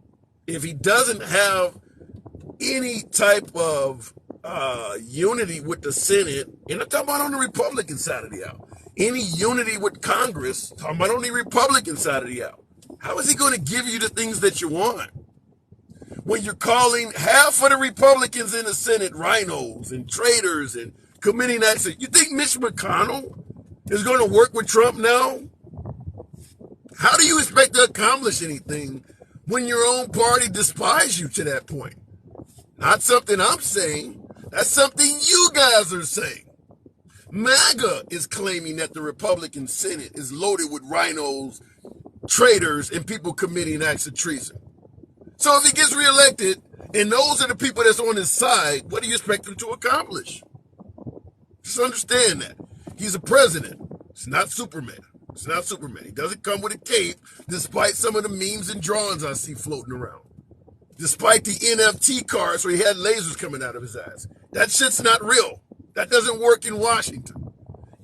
if he doesn't have any type of unity with the Senate, and I'm talking about on the Republican side of the aisle, any unity with Congress, talking about on the Republican side of the aisle, how is he going to give you the things that you want? When you're calling half of the Republicans in the Senate rhinos and traitors and committing acts, you think Mitch McConnell is going to work with Trump now? How do you expect to accomplish anything when your own party despises you to that point? Not something I'm saying. That's something you guys are saying. MAGA is claiming that the Republican Senate is loaded with rhinos, traitors, and people committing acts of treason. So if he gets reelected, and those are the people that's on his side, what do you expect him to accomplish? Just understand that. He's a president. It's not Superman. It's not Superman. He doesn't come with a cape, despite some of the memes and drawings I see floating around. Despite the NFT cards where he had lasers coming out of his ass. That shit's not real. That doesn't work in Washington.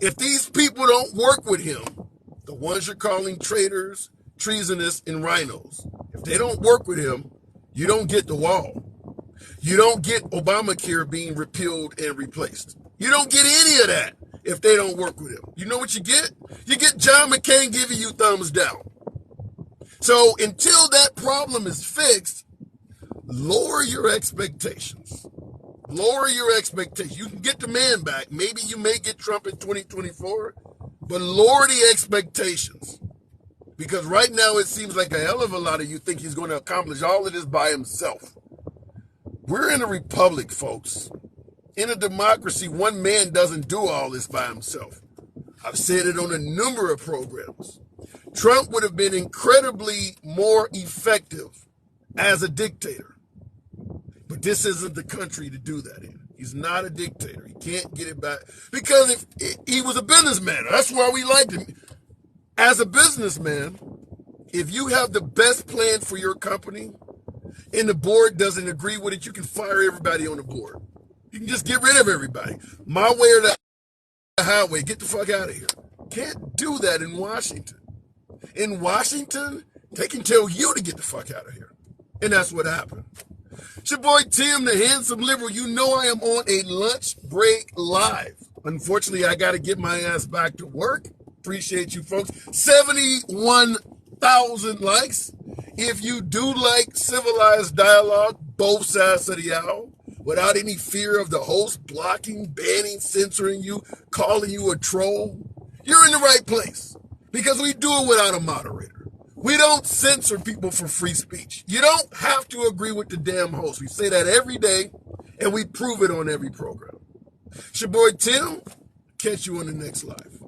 If these people don't work with him, the ones you're calling traitors, treasonous, and rhinos, if they don't work with him, you don't get the wall. You don't get Obamacare being repealed and replaced. You don't get any of that if they don't work with him. You know what you get? You get John McCain giving you thumbs down. So until that problem is fixed, lower your expectations. Lower your expectations. You can get the man back. Maybe you may get Trump in 2024, but lower the expectations. Because right now it seems like a hell of a lot of you think he's going to accomplish all of this by himself. We're in a republic, folks. In a democracy, one man doesn't do all this by himself. I've said it on a number of programs. Trump would have been incredibly more effective as a dictator. But this isn't the country to do that in. He's not a dictator. He can't get it back. Because if he was a businessman, that's why we liked him. As a businessman, if you have the best plan for your company and the board doesn't agree with it, you can fire everybody on the board. You can just get rid of everybody. My way or the highway, get the fuck out of here. Can't do that in Washington. In Washington, they can tell you to get the fuck out of here. And that's what happened. It's your boy Tim, the handsome liberal. You know I am on a lunch break live. Unfortunately, I got to get my ass back to work. Appreciate you folks. 71,000 likes. If you do like civilized dialogue, both sides of the aisle, without any fear of the host blocking, banning, censoring you, calling you a troll, you're in the right place. Because we do it without a moderator. We don't censor people for free speech. You don't have to agree with the damn host. We say that every day, and we prove it on every program. It's your boy Tim. Catch you on the next live.